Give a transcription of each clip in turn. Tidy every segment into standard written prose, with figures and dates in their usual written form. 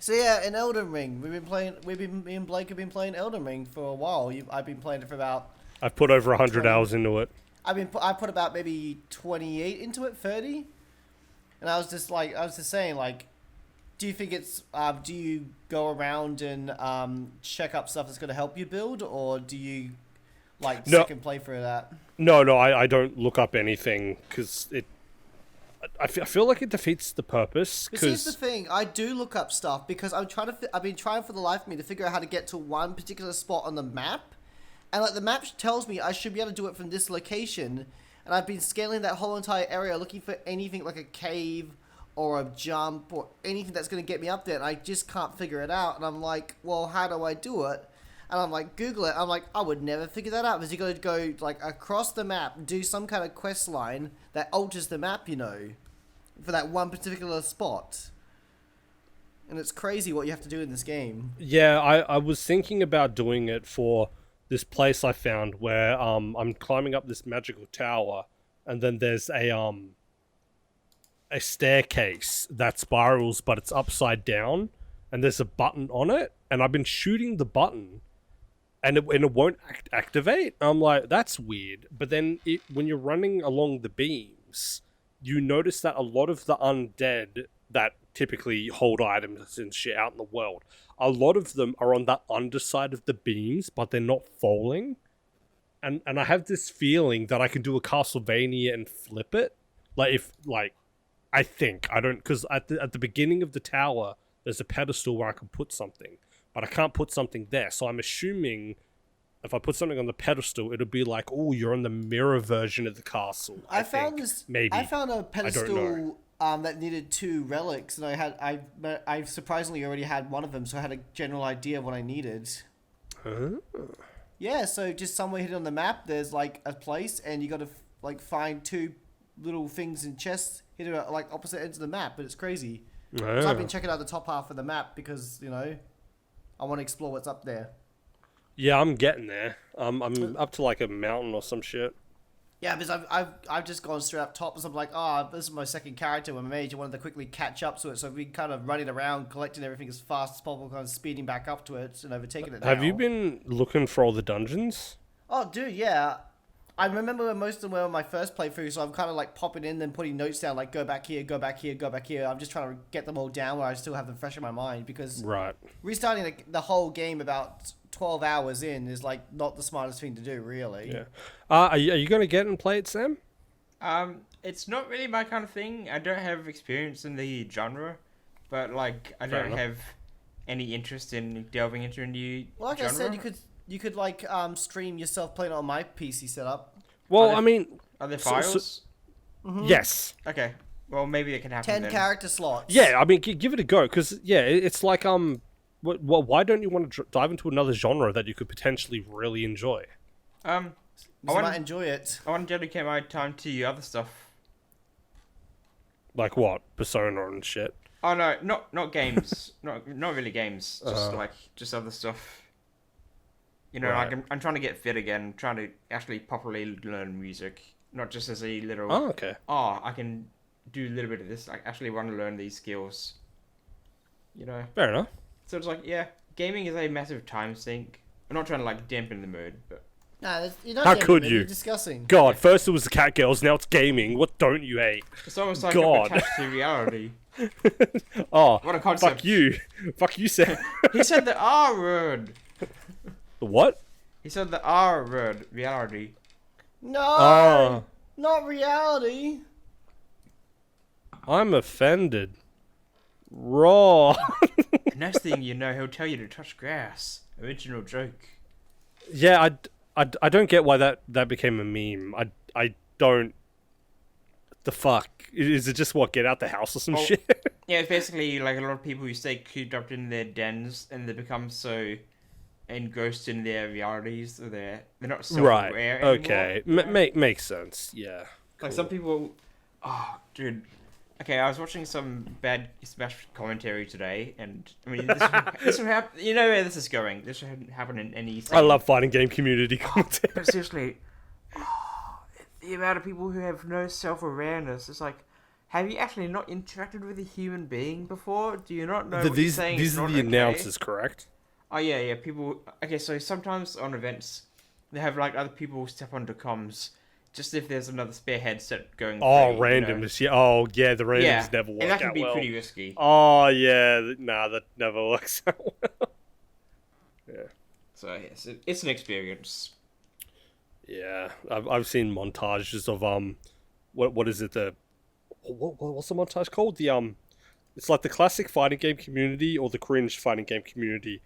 So yeah, in Elden Ring, me and Blake have been playing Elden Ring for a while. I've been playing it for about I've put over 100 20. hours into it. I put about maybe 28 into it, 30. And I was just saying, like, do you think do you go around and check up stuff that's going to help you build, or do you like No, second play through that? no, I don't look up anything because I feel like it defeats the purpose. But here's the Because thing: I do look up stuff because I've been trying for the life of me to figure out how to get to one particular spot on the map, and like the map tells me I should be able to do it from this location, and I've been scaling that whole entire area looking for anything like a cave or a jump or anything that's going to get me up there, and I just can't figure it out. And I'm like, well, how do I do it? And I'm like, Google it. I'm like, I would never figure that out because you got to go like across the map, do some kind of quest line that alters the map, for that one particular spot. And it's crazy what you have to do in this game. yeah, I was thinking about doing it for this place I found where I'm climbing up this magical tower, and then there's a staircase that spirals, but it's upside down, and there's a button on it, and I've been shooting the button, and it won't activate. I'm like, that's weird. But then when you're running along the beams, you notice that a lot of the undead that typically hold items and shit out in the world, a lot of them are on the underside of the beams, but they're not falling. And I have this feeling that I can do a Castlevania and flip it. I think I don't, because at the beginning of the tower there's a pedestal where I can put something, but I can't put something there. So I'm assuming if I put something on the pedestal, it'll be like, oh, you're on the mirror version of the castle. I found a pedestal that needed 2 relics, and I surprisingly already had one of them, so I had a general idea of what I needed. Yeah, so just somewhere hidden on the map, there's like a place, and you got to like find 2 little things in chests hidden at like opposite ends of the map, but it's crazy. So I've been checking out the top half of the map because I want to explore what's up there. Yeah, I'm getting there. I'm up to like a mountain or some shit. Yeah, because I've just gone straight up top, so I'm like, oh, this is my second character with my mage. I wanted to quickly catch up to it, so we kind of running around, collecting everything as fast as possible, kind of speeding back up to it and overtaking it now. Have you been looking for all the dungeons? Oh, dude, yeah. I remember when most of them were on my first playthrough, so I'm kind of like popping in, then putting notes down, like go back here, go back here, go back here. I'm just trying to get them all down where I still have them fresh in my mind, because restarting the whole game about 12 hours in is like not the smartest thing to do, really. Yeah. Are you going to get and play it, Sam? It's not really my kind of thing. I don't have experience in the genre, but like I don't have any interest in delving into a new like genre. I said, you could like stream yourself playing on my PC setup. Well, Are there files? Yes. Okay. Well, maybe it can happen 10 then. character slots. Yeah, I mean, give it a go, because it's like why don't you want to dive into another genre that you could potentially really enjoy? I might enjoy it. I want to dedicate my time to other stuff. Like what? Persona and shit. Oh no, not games. not really games. Just other stuff. Right. I'm trying to get fit again. Trying to actually properly learn music, not just as a little. Oh, okay. Oh, I can do a little bit of this. I actually want to learn these skills. Fair enough. So it's like, yeah, gaming is a massive time sink. I'm not trying to like dampen the mood, but. Nah, you're not How getting could it, you? You're discussing. God, first it was the Catgirls, now it's gaming. What don't you hate? It's almost like God. I'm attached to reality. Oh, What a concept. fuck you. Fuck you, Sam. He said the R word. The what? He said the R word, reality. No, not reality. I'm offended. Raw. Next thing you know, he'll tell you to touch grass. Original joke. Yeah, I don't get why that became a meme. I don't. The fuck? Is it just what, get out the house or some shit? Yeah, it's basically like a lot of people who stay cooped up in their dens and they become so engrossed in their realities that they're not self-aware anymore. Okay. Makes sense. Yeah. Like some people, oh, dude. Okay, I was watching some bad Smash commentary today, and I mean, this would happen. You know where this is going. This should happen in any scene. I love fighting game community commentary. But seriously, the amount of people who have no self-awareness, it's like, have you actually not interacted with a human being before? Do you not know what you're These saying? these is are not the okay? announcers, correct? Oh yeah. People. Okay, so sometimes on events, they have like other people step onto comms, just if there's another spare headset going Oh, free. randomness. Yeah. Oh, yeah. The randoms Yeah, never and work that can out be well. pretty risky. Oh, yeah. Nah, that never works out well. Yeah. So yes, it's an experience. Yeah. I've seen montages of what is it, what's the montage called? It's like the classic fighting game community or the cringe fighting game community.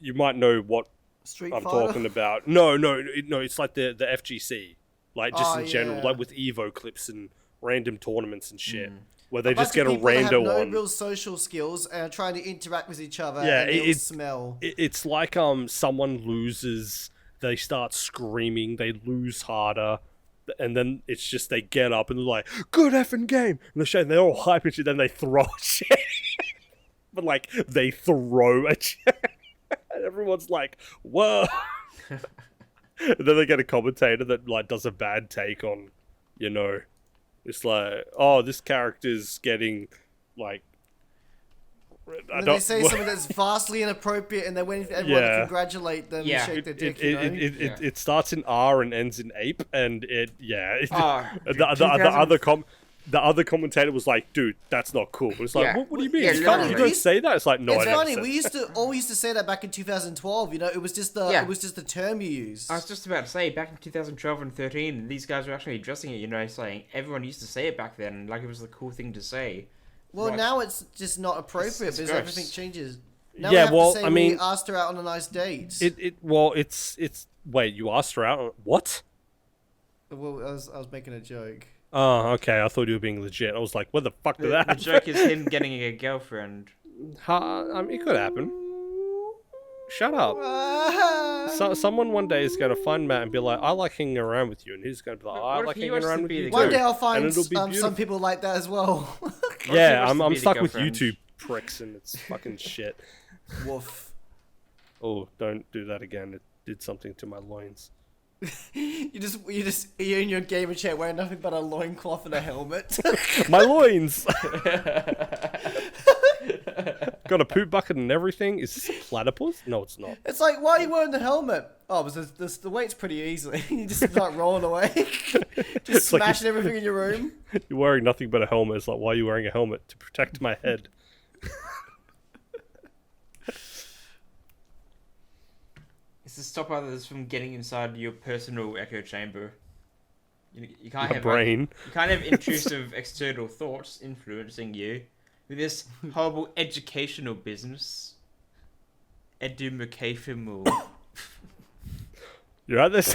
You might know what Street I'm Fighter. talking about. No, it's like the FGC, like just Oh, in general, yeah. like with Evo clips and random tournaments and shit, Mm. where they A just bunch get a of people that have rando no on. real social skills and are trying to interact with each other. Yeah, and they all smell. It's like someone loses, they start screaming, they lose harder, and then it's just they get up and they're like, "Good effing game," and they're all hype and shit. Then they throw a chair, but like they throw a chair, and everyone's like, "Whoa!" And then they get a commentator that like does a bad take on, it's like, "Oh, this character's getting like." And then they say something that's vastly inappropriate, and they're waiting for everyone to congratulate them Yeah. and shake their dick. It starts in R and ends in ape, and the other commentator was like, "Dude, that's not cool." It's like, Yeah. what do you mean? Yeah, you literally. don't say that. It's like, no, It's I never funny. said We that. used to say that back in 2012. It was just Yeah. it was just the term you used. I was just about to say, back in 2012 and 13, these guys were actually addressing it, saying everyone used to say it back then, like it was the cool thing to say. Well, Like, now it's just not appropriate it's because gross. everything changes. Now Yeah, we have well, to say I mean- we asked her out on a nice date. It's wait, you asked her out? What? Well, I was making a joke. Oh, okay. I thought you were being legit. I was like, what the fuck did that The happen? joke is him getting a girlfriend. It could happen. Shut up. Someone one day is going to find Matt and be like, I like hanging around with you. And he's going to be like, What I if like he hanging wants around to with be you the too. One day I'll And find it'll be some beautiful. people like that as well. Yeah, wants to I'm be the stuck with girlfriend. YouTube pricks and it's fucking shit. Woof. Oh, don't do that again. It did something to my loins. You're in your gamer chair wearing nothing but a loincloth and a helmet. My loins! Got a poop bucket and everything. Is this a platypus? No, it's not. It's like, why are you wearing the helmet? Oh, because the weight's pretty easily. You just start rolling away. Just It's like smashing everything in your room. You're wearing nothing but a helmet. It's like, why are you wearing a helmet? To protect my head. It's to stop others from getting inside your personal echo chamber. You can't My have brain. you can't have intrusive external thoughts influencing you with this horrible educational business. Educational. You're at this.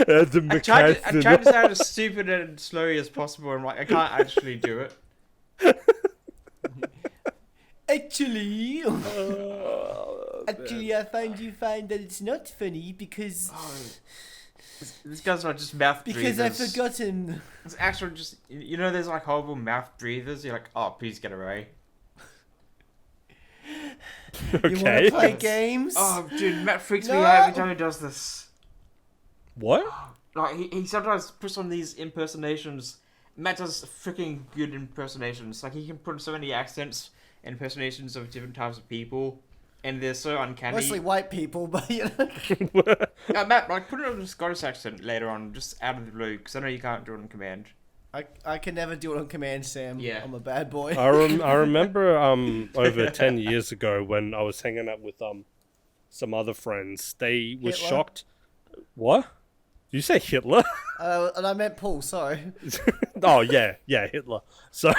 I tried to sound as stupid and slow as possible, and I can't actually do it. Actually, I find that it's not funny because These guys are just mouth breathers. I've forgotten. It's actually just there's like horrible mouth breathers. You're like, oh, please get away. You want Okay. to play games? Oh, dude, Matt freaks me No. out every time he does this. What? Like he sometimes puts on these impersonations. Matt does freaking good impersonations. Like he can put so many accents and impersonations of different types of people, and they're so uncanny. Mostly white people, but Matt, like put it on a Scottish accent later on, just out of the blue, because I know you can't do it on command. I can never do it on command, Sam. Yeah. I'm a bad boy. I remember over 10 years ago when I was hanging out with some other friends. They were Hitler? shocked. What? Did you say Hitler? And I meant Paul, sorry. Oh yeah, Hitler. So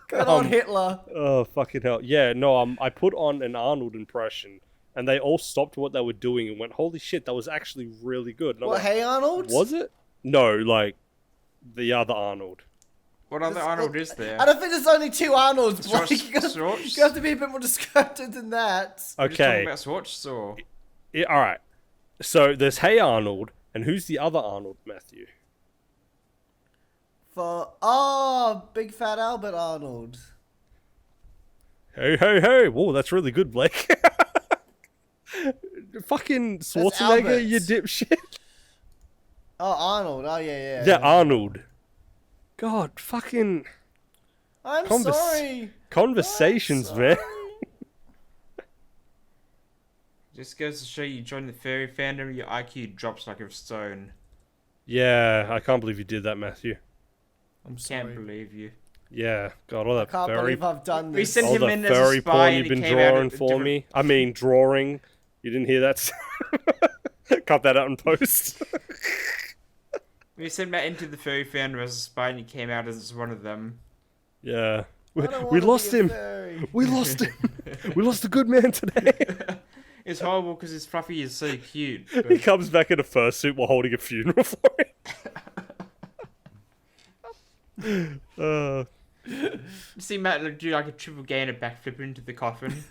Good old Hitler. oh fucking hell. Yeah, no, I put on an Arnold impression and they all stopped what they were doing and went, "Holy shit, that was actually really good." And I'm What, like, Hey Arnold? was it? No, like the other Arnold. What other Arnold is there? I don't think there's only two Arnolds, Schwartz- Blake. You Schwartz? have to be a bit more descriptive than that. We're just talking Okay. about Swatch, or Yeah, all right. So there's Hey Arnold, and who's the other Arnold, Matthew? Big fat Albert Arnold. Hey. Whoa, that's really good, Blake. Fucking Schwarzenegger, Albert. you dipshit. Oh, Arnold. Oh, yeah. Yeah, Arnold. God, fucking I'm Convers- sorry. conversations, I'm man. sorry. Just goes to show you join the furry fandom, your IQ drops like a stone. Yeah, I can't believe you did that, Matthew. I'm Can't sorry. believe you. Yeah, God, all that I can't furry, believe I've done We this. sent all him the in as a furry spy porn and you've he been came out drawing a for different- me. I mean, drawing. You didn't hear that? Cut that out in post. We sent Matt into the furry fandom as a spy and he came out as one of them. Yeah, I don't we wanna lost be a him. fairy. We lost him. We lost a good man today. It's horrible because his Fluffy is so cute. He But comes back in a fursuit while holding a funeral for him. see Matt do like a triple gainer backflip into the coffin.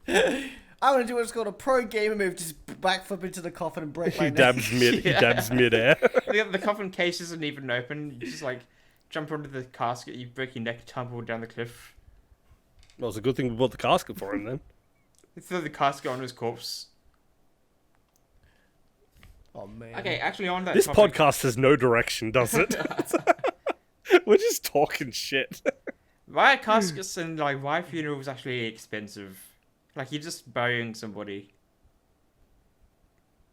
I'm gonna do what's called a pro gamer move, just backflip into the coffin and break my He neck. dabs mid. He dabs midair. The coffin case isn't even open. You just like jump onto the casket, you break your neck, tumble down the cliff. Well, it's a good thing we bought the casket for him then. You throw the casket on his corpse. Oh man. Okay, actually on that This topic, podcast has no direction, does it? We're just talking shit. why are caskets and like why are funerals actually expensive? Like you're just burying somebody.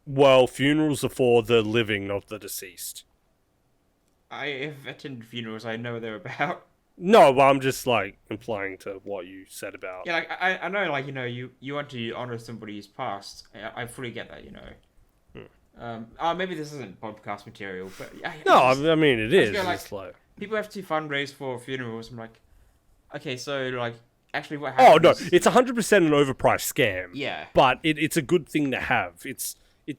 Well, funerals are for the living, not the deceased. I have attended funerals. I know what they're about. No, but I'm just like implying to what you said about. Yeah, like I know, like you want to honor somebody who's passed. I fully get that, maybe this isn't podcast material, but No, I mean it is. go, like, It's like, people have to fundraise for funerals. I'm like, okay, so like actually what oh no, happens? it's 100% an overpriced scam. Yeah. But it's a good thing to have. It's It's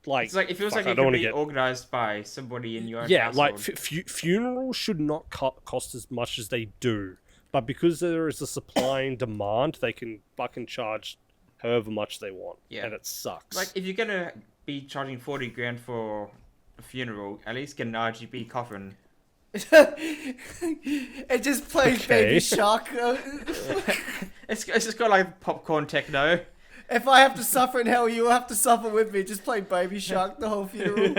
like it feels fuck, like I it don't could wanna be get- organized by somebody in your own Yeah, household. like funerals should not cost as much as they do, but because there is a supply and demand, they can fucking charge however much they want. Yeah. And it sucks. Like if you're gonna be charging 40 grand for a funeral, at least get an RGB coffin. It just plays Okay. Baby Shark. It's just got like popcorn techno. If I have to suffer in hell, you will have to suffer with me. Just play Baby Shark the whole funeral.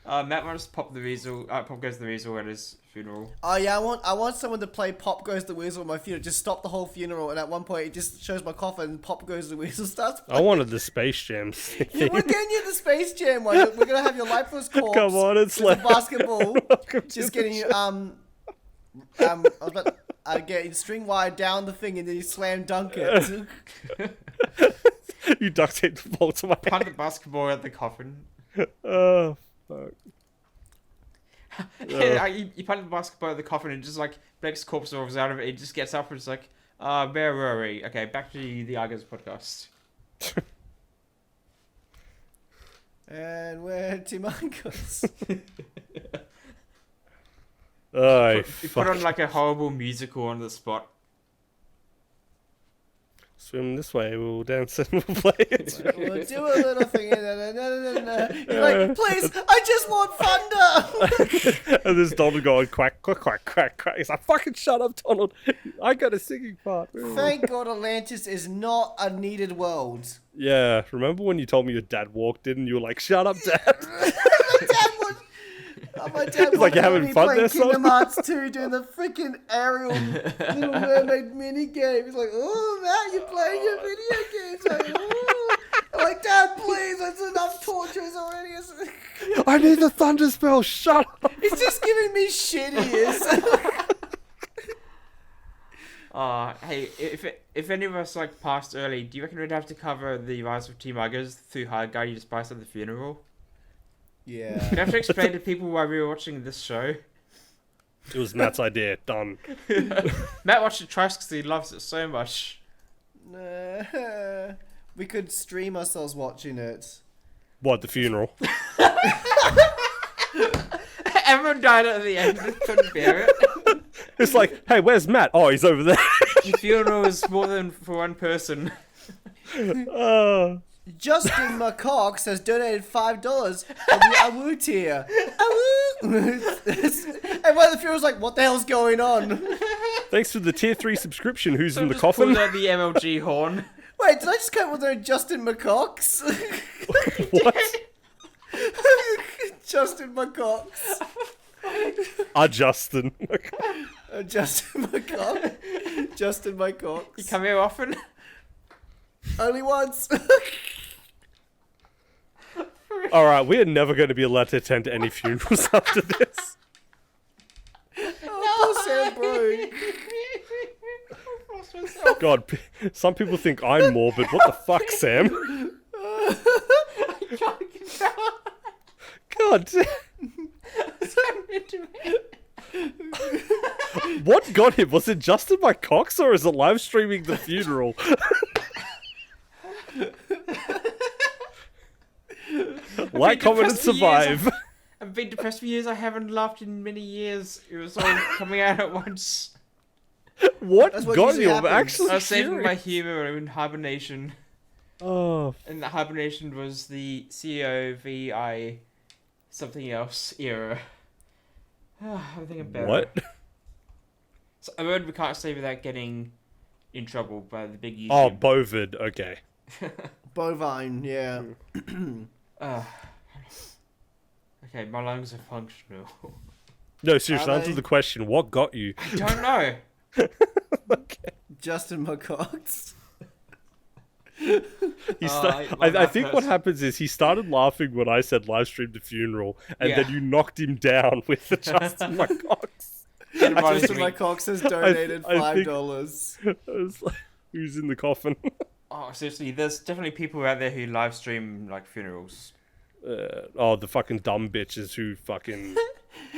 Matt wants Pop the Weasel. Pop Goes the Weasel at his funeral. Oh yeah, I want someone to play Pop Goes the Weasel at my funeral. Just stop the whole funeral, and at one point it just shows my coffin, and Pop Goes the Weasel starts. I wanted the Space Jam Yeah, theme. we're getting you the Space Jam one. We're gonna have your lifeless corpse. Come on, it's with like a basketball. Welcome to Just the getting you I was about getting string wire down the thing, and then you slam dunk it. You duct tape the ball to my Punt the basketball at the coffin. Oh, fuck. Yeah, you punt the basketball at the coffin and just like Blake's corpse rolls out of it. He just gets up and it's like, where were we? Okay, back to the Argos podcast. And where Timangos? Oh, You put on fuck. like a horrible musical on the spot. Swim this way, we'll dance and we'll play it. We'll do a little thing. You're like, please, I just want thunder. And there's Donald going quack, quack, quack, quack, quack. He's like, fucking shut up, Donald. I got a singing part. Thank God Atlantis is not a needed world. Yeah, remember when you told me your dad walked in and you were like, shut up, Dad? My dad was like, "You having fun playing there, son?" Kingdom Hearts 2 doing the freaking Ariel Little Mermaid mini game. He's like, oh, Matt, you're playing your video games. Like, oh. I'm like, Dad, please, that's enough tortures already. I need the thunder spell, shut up. He's just giving me shit ears. Hey, if any of us like passed early, do you reckon we'd have to cover the rise of Team Argos through Hard Guy You Spice at the funeral? Yeah. We'd have to explain to people why we were watching this show. It was Matt's idea, done. Matt watched it twice because he loves it so much. We could stream ourselves watching it. What, the funeral? Everyone died at the end. Couldn't bear it. It's like, hey, where's Matt? Oh, he's over there. The funeral is more than for one person. Oh. Justin McCox has donated $5 for the Awoo tier. Awoo! And one of the viewers like, what the hell's going on? Thanks for the tier 3 subscription. Who's in the Just coffin? pulled out the MLG horn. Wait, did I just come with no Justin McCox? What? Justin McCox. Justin. Justin McCox. Justin McCox. You come here often? Only once. All right, we are never going to be allowed to attend any funerals after this. Oh, poor Sam, bro. God, some people think I'm morbid. What the fuck, Sam? God. What got him? Was it Justin my Cox or is it live streaming the funeral? Like, comment, and survive. I've been depressed for years. I haven't laughed in many years. It was all coming out at once. What That's what got usually you? I'm happens. actually I was saving curious. my humor in hibernation. Oh, And the hibernation was the COVID something else era. I'm thinking about what? So a word we can't say without getting in trouble by the big YouTube. Oh, Bovid. Okay. Bovine, yeah. Okay, my lungs are functional. No, seriously, Are answer they? the question. What got you? I don't know. Okay. Justin McCox. I think what happens is he started laughing when I said live stream the funeral, and Yeah. then you knocked him down with the Justin my Cox. It reminds Justin me- McCox has donated I think- $5. I was like, who's in the coffin? Oh, seriously, there's definitely people out there who live stream like funerals. The fucking dumb bitches who fucking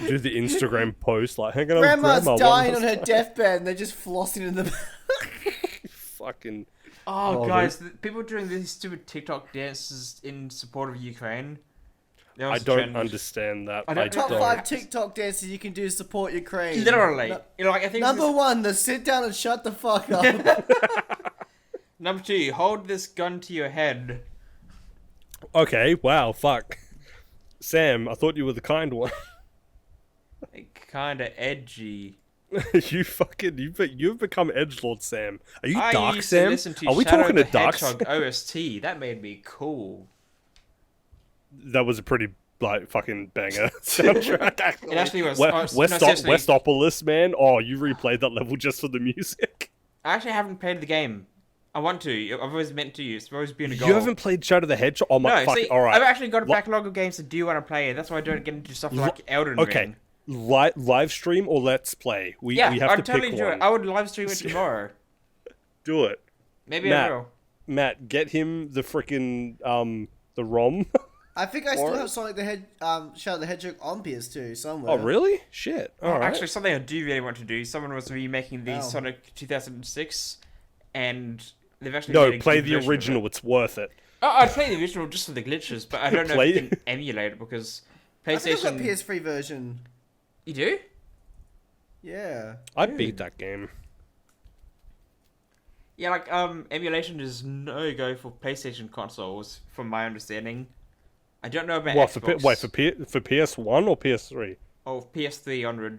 do the Instagram post like, hanging on Grandma's grandma. dying on her deathbed and they're just flossing in the... Fucking. Oh, guys, people doing these stupid TikTok dances in support of Ukraine. There I was a don't trend. understand that. I don't- Top don't. 5 TikTok dances you can do to support Ukraine. Literally, No- you know, like I think Number this- 1, the sit down and shut the fuck up. Number 2, hold this gun to your head. Okay, wow, fuck. Sam, I thought you were the kind one. Kinda edgy. You've become edgelord, Sam. Are you I dark, used Sam? to listen to Are we Shadow talking the to dark? Hedgehog OST. That made me cool. That was a pretty like fucking banger soundtrack. Actually. It actually was. West, No, seriously, Westopolis, man. Oh, you replayed that level just for the music. I actually haven't played the game. I want to. I've always meant to. It's always been a goal. You haven't played Shadow the Hedgehog? Oh my No, fucking. see, All right. I've actually got a Lo- backlog of games that do want to play. That's why I don't get into stuff like Elden Ring. Okay. Live stream or let's play? We Yeah, have to I'd totally pick do one. it. I would live stream it tomorrow. Do it. Maybe Matt. I will. Matt, get him the freaking the ROM. I think I still Or- have Sonic the Shadow the Hedgehog on PS2 somewhere. Oh really? Shit. All right. Actually, something I do really want to do. Someone was remaking the Oh. Sonic 2006, and they've actually No, made a play good the version of original. it. It's worth it. Oh, I'd play the original just for the glitches, but I don't know Play- if you can emulate it because I think I've got PlayStation. PS3 version. You do? Yeah. I beat that game. Yeah, like emulation is no go for PlayStation consoles, from my understanding. I don't know about What Xbox. for PS1 or PS3? Oh, PS3 onward.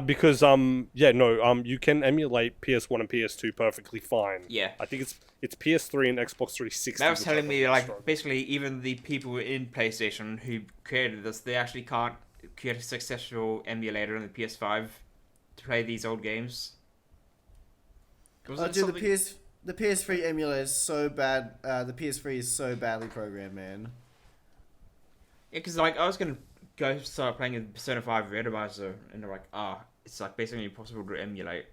Because you can emulate PS1 and PS2 perfectly fine. Yeah. I think it's PS3 and Xbox 360. That was which telling I me, think is like, strong. basically, even the people in PlayStation who created this, they actually can't create a successful emulator on the PS5 to play these old games. Oh, dude, the PS3 emulator is so bad. The PS3 is so badly programmed, man. Yeah, because, like, I was going to go start playing a Persona 5 randomizer, and they're like, it's, like, basically impossible to emulate.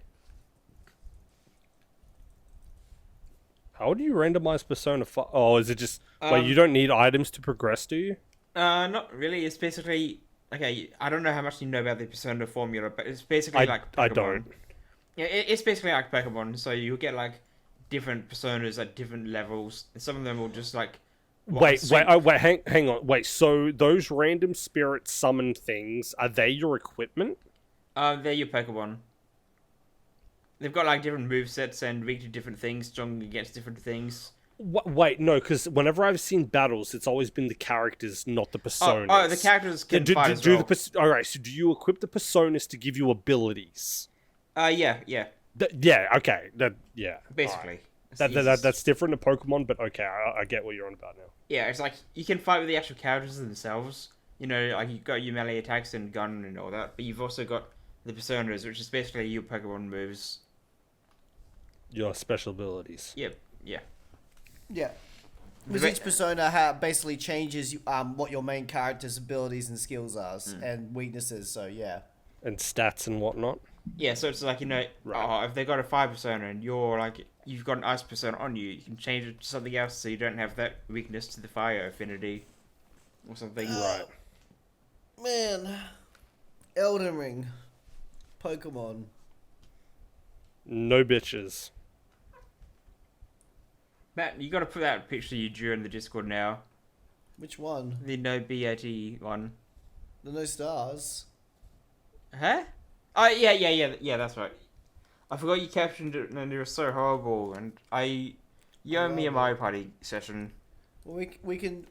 How do you randomize Persona 5? Oh, is it just wait? You don't need items to progress, do you? Not really. It's basically... Okay, I don't know how much you know about the Persona formula, but it's basically like Pokemon. I don't. Yeah, it's basically like Pokemon. So you get like different personas at different levels, and some of them will just like. Wait, hang on. Wait, so those random spirit summon things, are they your equipment? They're your Pokemon. They've got like different movesets and weak to different things, strong against different things. Wait, no, because whenever I've seen battles, it's always been the characters, not the personas. Oh, the characters can fight as well. Alright, so do you equip the personas to give you abilities? Yeah. Okay. Basically. Alright. That's different to Pokemon, but okay, I get what you're on about now. Yeah, it's like you can fight with the actual characters themselves, You know, like you've got your melee attacks and gun and all that, but you've also got the personas, which is basically your Pokemon moves. Your special abilities. Yep, yeah. Yeah. Because each persona basically changes what your main character's abilities and skills are and weaknesses. So yeah. And stats and whatnot. Yeah, so it's like, you know, Right. if they got a fire persona and you've got an ice persona on you, you can change it to something else so you don't have that weakness to the fire affinity or something. Right. Man, Elden Ring, Pokemon. No bitches. Matt, you got to put that picture you drew in the Discord now. Which one? The no BAT one. The no stars. Huh? Oh, yeah, that's right. I forgot you captioned it and it was so horrible, and you owe me a Mario Party session. Well, we can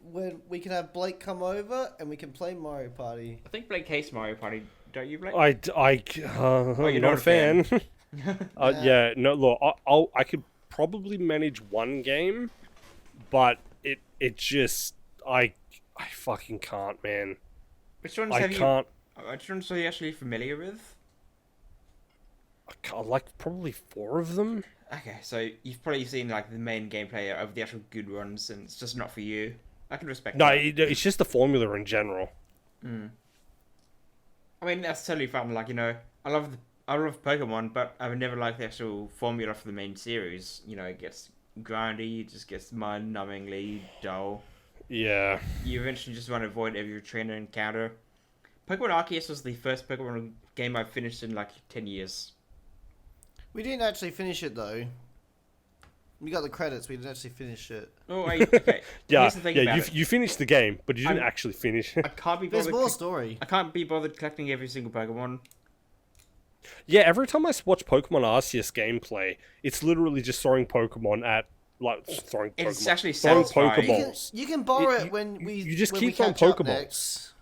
have Blake come over and we can play Mario Party. I think Blake hates Mario Party, don't you, Blake? I'm not a fan. Yeah, no, look, I could probably manage one game, but it just, I fucking can't, man. Which ones I can't. Which ones are you actually familiar with? Like probably 4 of them. Okay, so you've probably seen like the main gameplay of the actual good ones, and it's just not for you. I can respect No, that. it's just the formula in general. I mean, that's totally fun. Like, you know, I love Pokemon, but I've never liked the actual formula for the main series. You know, it gets grindy, it just gets mind-numbingly dull. Yeah. You eventually just want to avoid every trainer encounter. Pokemon Arceus was the first Pokemon game I've finished in like 10 years. We didn't actually finish it though. We got the credits. We didn't actually finish it. Oh, okay. Yeah, Here's the thing about it. you finished the game, but you didn't actually finish I it. can't be There's bothered. more story. I can't be bothered collecting every single Pokemon. Yeah, every time I watch Pokemon Arceus gameplay, it's literally just throwing Pokemon at throwing It's Pokemon. actually throwing satisfying. Pokeballs. You can borrow You- it when we. you just when keep we throwing catch up Pokeballs. next.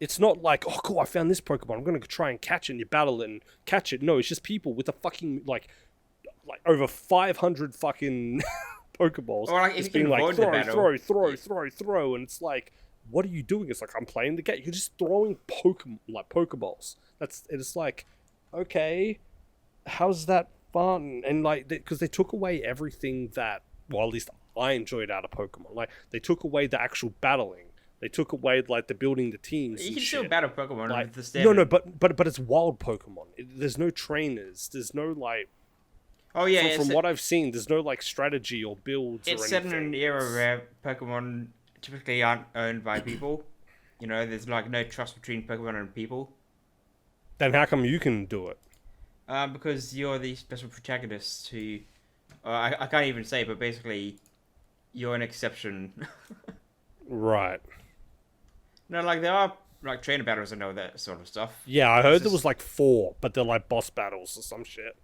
It's not like, oh cool, I found this Pokemon, I'm gonna try and catch it, and you battle it and catch it. No, it's just people with a fucking like over 500 fucking Pokeballs. Or like, if just you can being like avoid the battle. throw, and it's like, what are you doing? It's like, I'm playing the game. You're just throwing Pokeballs. It's like, okay, how's that fun? And like, because they took away everything that, well, at least I enjoyed out of Pokemon. Like, they took away the actual battling. They took away like the building the teams. You and can shit. still battle Pokemon Like, with the standard. no, but it's wild Pokemon. There's no trainers. There's no like. Oh yeah, From what I've seen, there's no like strategy or builds or it's anything. set in an era where Pokemon typically aren't owned by people. You know, there's like no trust between Pokemon and people. Then how come you can do it? Because you're the special protagonist who, I can't even say, but basically, you're an exception. Right. No, like there are like trainer battles and all that sort of stuff. Yeah, I heard It's there just- was like 4, but they're like boss battles or some shit.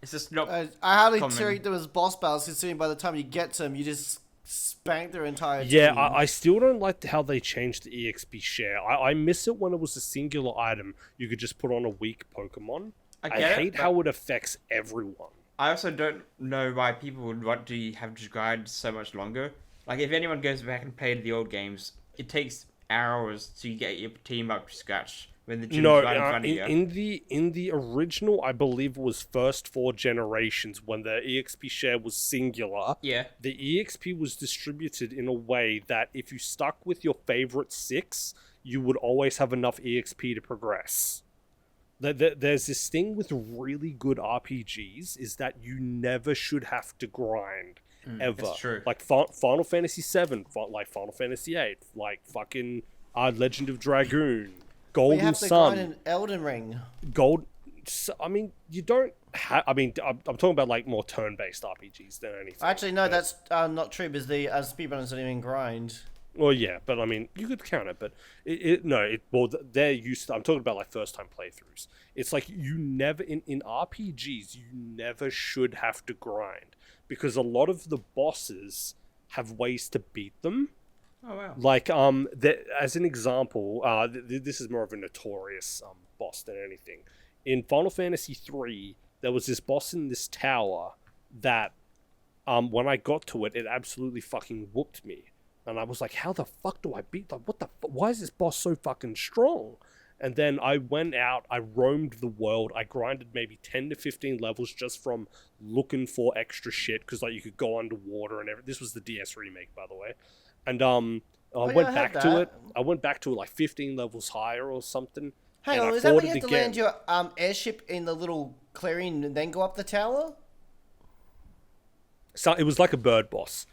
It's just not. I hardly Common. treat them as boss battles, considering by the time you get to them, you just spank their entire Yeah, team. I still don't like how they changed the EXP share. I miss it when it was a singular item you could just put on a weak Pokemon. I I get it, hate but- how it affects everyone. I also don't know why people would want to have to grind so much longer. Like, if anyone goes back and played the old games, it takes hours to get your team up to scratch when the gym's No, right in front of you. in the original, I believe it was first 4 generations when the EXP share was singular. Yeah. The EXP was distributed in a way that if you stuck with your favorite 6, you would always have enough EXP to progress. There's this thing with really good RPGs is that you never should have to grind. Ever. it's true. Like Final Fantasy 7, like Final Fantasy 8, like fucking Legend of Dragoon, We Golden have to Sun, grind an Elden Ring. I mean, you don't have. I mean, I'm talking about like more turn-based RPGs than anything. Actually, no, that's not true because the speedrunners don't even grind. Well, yeah, but I mean, you could count it, but they're used to, I'm talking about like first-time playthroughs. It's like you never, in RPGs, you never should have to grind because a lot of the bosses have ways to beat them. Oh, wow. Like, as an example, this is more of a notorious boss than anything. In Final Fantasy 3, there was this boss in this tower that, when I got to it, it absolutely fucking whooped me. And I was like, how the fuck do I beat, like, why is this boss so fucking strong? And then I went out, I roamed the world, I grinded maybe 10 to 15 levels just from looking for extra shit, because like you could go underwater and everything. This was the DS remake, by the way. And I went back to it. I went back to it like 15 levels higher or something. Hang on, is that when you have to land your airship in the little clearing and then go up the tower? So it was like a bird boss.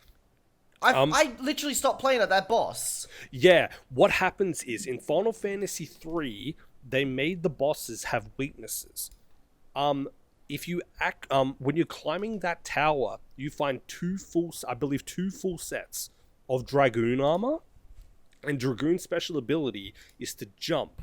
I literally stopped playing at that boss. Yeah, what happens is in Final Fantasy 3, they made the bosses have weaknesses. If you when you're climbing that tower, you find two full sets of Dragoon armor, and Dragoon's special ability is to jump.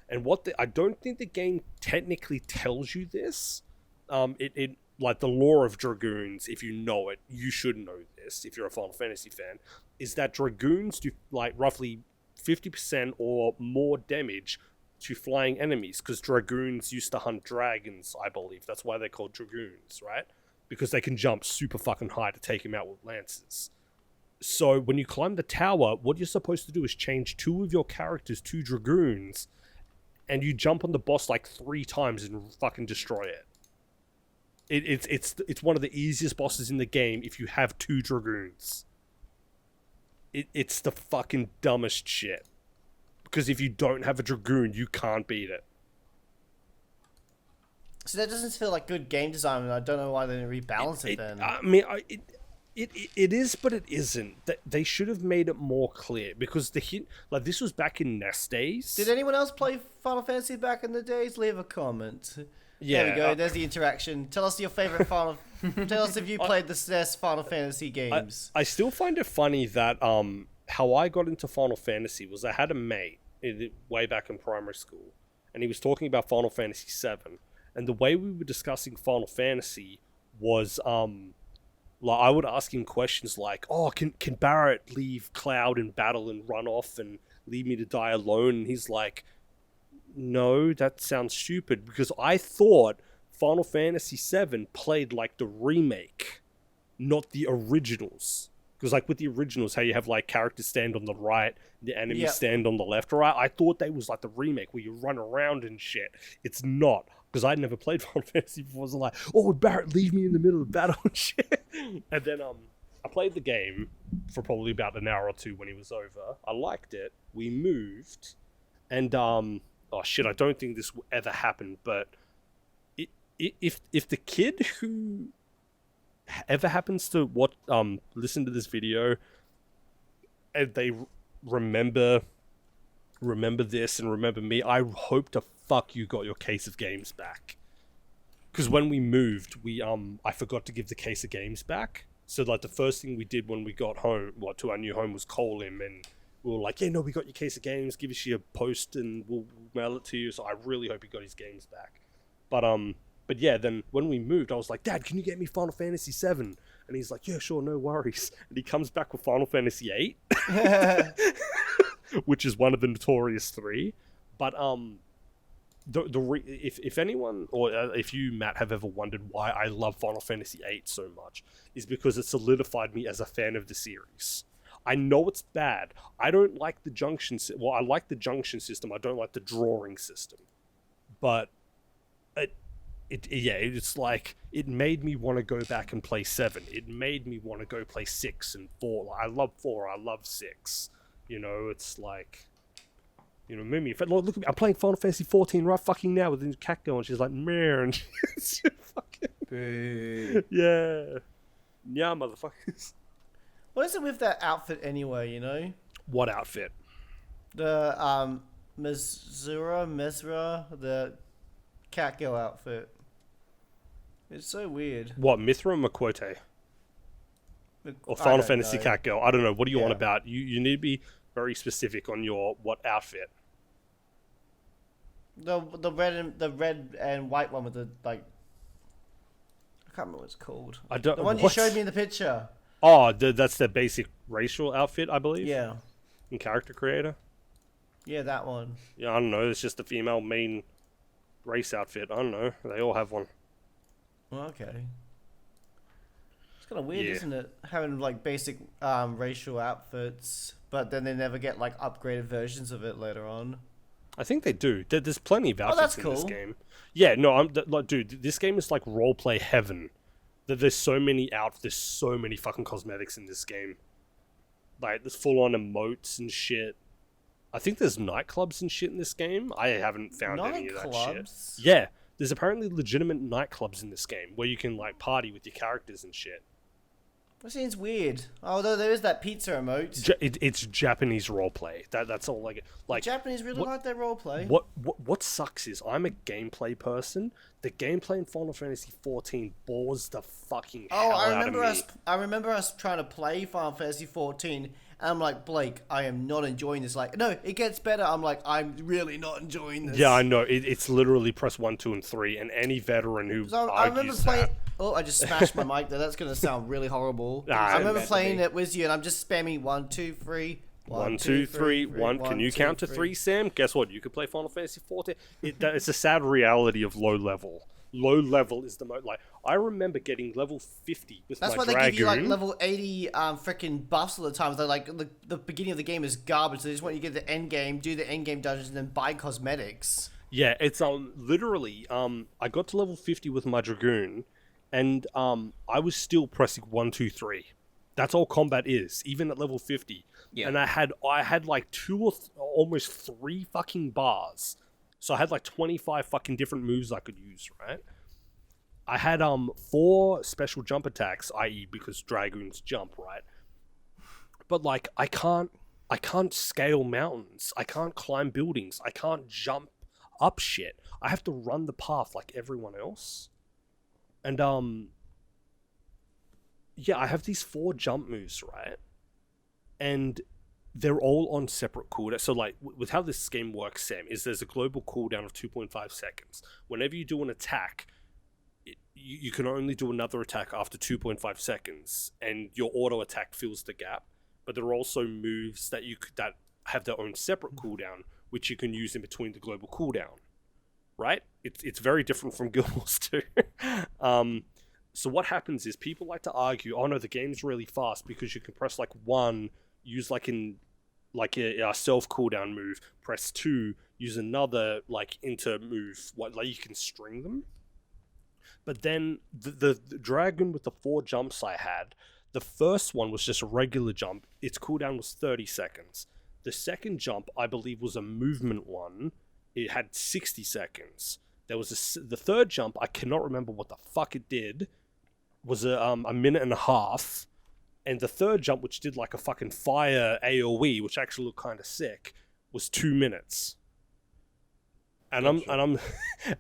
And I don't think the game technically tells you this. It like the lore of Dragoons, if you know it, you should know this if you're a Final Fantasy fan, is that Dragoons do like roughly 50% or more damage to flying enemies, because Dragoons used to hunt dragons, I believe. That's why they're called Dragoons, right? Because they can jump super fucking high to take him out with lances. So when you climb the tower, what you're supposed to do is change 2 of your characters to Dragoons, and you jump on the boss like 3 times and fucking destroy it. It's one of the easiest bosses in the game if you have 2 Dragoons. It's the fucking dumbest shit. Because if you don't have a Dragoon, you can't beat it. So that doesn't feel like good game design, and I don't know why they didn't rebalance it then. I mean, it is, but it isn't. They should have made it more clear, because the hint, like, this was back in NES days. Did anyone else play Final Fantasy back in the days? Leave a comment. Yeah, there we go. There's the interaction. Tell us your favorite Final. Tell us if you played the SNES Final Fantasy games. I still find it funny that how I got into Final Fantasy was I had a mate way back in primary school, and he was talking about Final Fantasy VII, and the way we were discussing Final Fantasy was like I would ask him questions like, "Oh, can Barrett leave Cloud in battle and run off and leave me to die alone?" And he's like, "No, that sounds stupid," because I thought Final Fantasy VII played like the remake, not the originals. Because like with the originals, how you have like characters stand on the right, the enemies stand on the left or right. I thought they was like the remake where you run around and shit. It's not, because I'd never played Final Fantasy before. I was like, "Oh, Barrett, leave me in the middle of battle and shit." And then I played the game for probably about an hour or 2 when he was over. I liked it. We moved, and oh shit, I don't think this will ever happen. But if the kid who ever happens to listen to this video and they remember this and remember me, I hope to fuck you got your case of games back. Because when we moved, I forgot to give the case of games back. So like the first thing we did when we got home, to our new home, was call him, and we were like, "Yeah, no, we got your case of games. Give us your post and we'll mail it to you." So I really hope he got his games back. But yeah, then when we moved, I was like, "Dad, can you get me Final Fantasy VII?" And he's like, "Yeah, sure, no worries." And he comes back with Final Fantasy VIII, which is one of the notorious 3. But if anyone, or if you, Matt, have ever wondered why I love Final Fantasy VIII so much, is because it solidified me as a fan of the series. I know it's bad. I don't like the junction. Well, I like the junction system. I don't like the drawing system. But it's like, it made me want to go back and play 7. It made me want to go play 6 and 4. Like, I love 4. I love 6. You know, it's like, you know, Mimi. Look at me. I'm playing Final Fantasy 14 right fucking now with the Catgirls, and she's like, "Meh," and she's fucking. Boo. Yeah, motherfuckers. What is it with that outfit anyway? You know. What outfit? The Mesra, the Catgirl outfit. It's so weird. What, Mithra or Makote? Or Final Fantasy Catgirl? I don't know. What are you on about? You need to be very specific on your what outfit. The red and white one with the like. I can't remember what it's called. The one you showed me in the picture. Oh, that's the basic racial outfit, I believe. Yeah. In Character Creator. Yeah, that one. Yeah, I don't know. It's just the female main race outfit. I don't know. They all have one. Okay. kind of weird, Yeah. isn't it? Having like basic racial outfits, but then they never get like upgraded versions of it later on. I think they do. There's plenty of outfits that's in this cool. game. Yeah, no, like, dude, this game is like roleplay heaven. There's so many there's so many fucking cosmetics in this game. Like, there's full-on emotes and shit. I think there's nightclubs and shit in this game. I haven't found any of that shit. Nightclubs? Yeah, there's apparently legitimate nightclubs in this game where you can like party with your characters and shit. That seems weird. Although there is that pizza emote. It's Japanese roleplay. That's all like Japanese really like their roleplay. What sucks is I'm a gameplay person. The gameplay in Final Fantasy 14 bores the fucking hell out of me. I remember us trying to play Final Fantasy 14, and I'm like, Blake, I am not enjoying this. Like, no, it gets better. I'm like, I'm really not enjoying this. Yeah, I know. It's literally press 1, 2, and 3, and any veteran who I remember argues playing. that. Oh, I just smashed my mic there. That's gonna sound really horrible. I remember playing it with you, and I'm just spamming 1, 2, 3. 1, 2, 3, 1. Can you count to 3, Sam? Guess what? You could play Final Fantasy 14. It's a sad reality of low level. Low level is the most like. I remember getting level 50 with That's my why they dragoon. give you like level 80 freaking buffs all the time. They're like the beginning of the game is garbage. So they just want you to get the end game, do the end game dungeons, and then buy cosmetics. Yeah, it's literally I got to level 50 with my dragoon, and I was still pressing 1, 2, 3. That's all combat is, even at level 50. Yeah. And I had like 2 or almost 3 fucking bars. So I had like 25 fucking different moves I could use, right? I had 4 special jump attacks, i.e. because dragoons jump, right? But like I can't scale mountains. I can't climb buildings. I can't jump up shit. I have to run the path like everyone else. And yeah, I have these 4 jump moves, right? And they're all on separate cooldowns. So like with how this game works, Sam, is there's a global cooldown of 2.5 seconds. Whenever you do an attack, you can only do another attack after 2.5 seconds, and your auto attack fills the gap. But there are also moves that that have their own separate cooldown, which you can use in between the global cooldown. Right? It's very different from Guild Wars 2. So what happens is people like to argue, oh no, the game's really fast because you can press like 1, use like a self cooldown move, press 2, use another like inter move, like you can string them. But then the dragon with the 4 jumps I had, the first one was just a regular jump. Its cooldown was 30 seconds. The second jump, I believe, was a movement one. It had 60 seconds. There was the third jump, I cannot remember what the fuck it did, was a minute and a half. And the third jump, which did like a fucking fire AoE, which actually looked kind of sick, was 2 minutes. And Gotcha.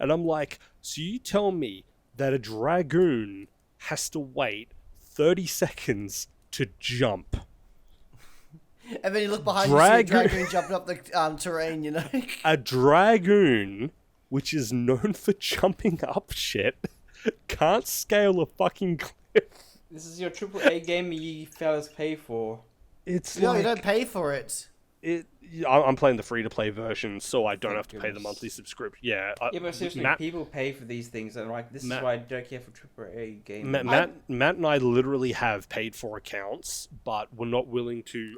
I'm like, so you tell me that a dragoon has to wait 30 seconds to jump? And then you look behind you, see a dragoon jumping up the terrain, you know? A dragoon, which is known for jumping up shit, can't scale a fucking cliff. This is your AAA game you fellas pay for. It's No, like, you don't pay for it. I'm playing the free-to-play version, so I don't Thank have to pay the goodness. monthly subscription. Yeah, Yeah, but seriously, Matt, people pay for these things, and like, this is Matt- why I don't care for AAA games. Matt and I literally have paid for accounts, but we're not willing to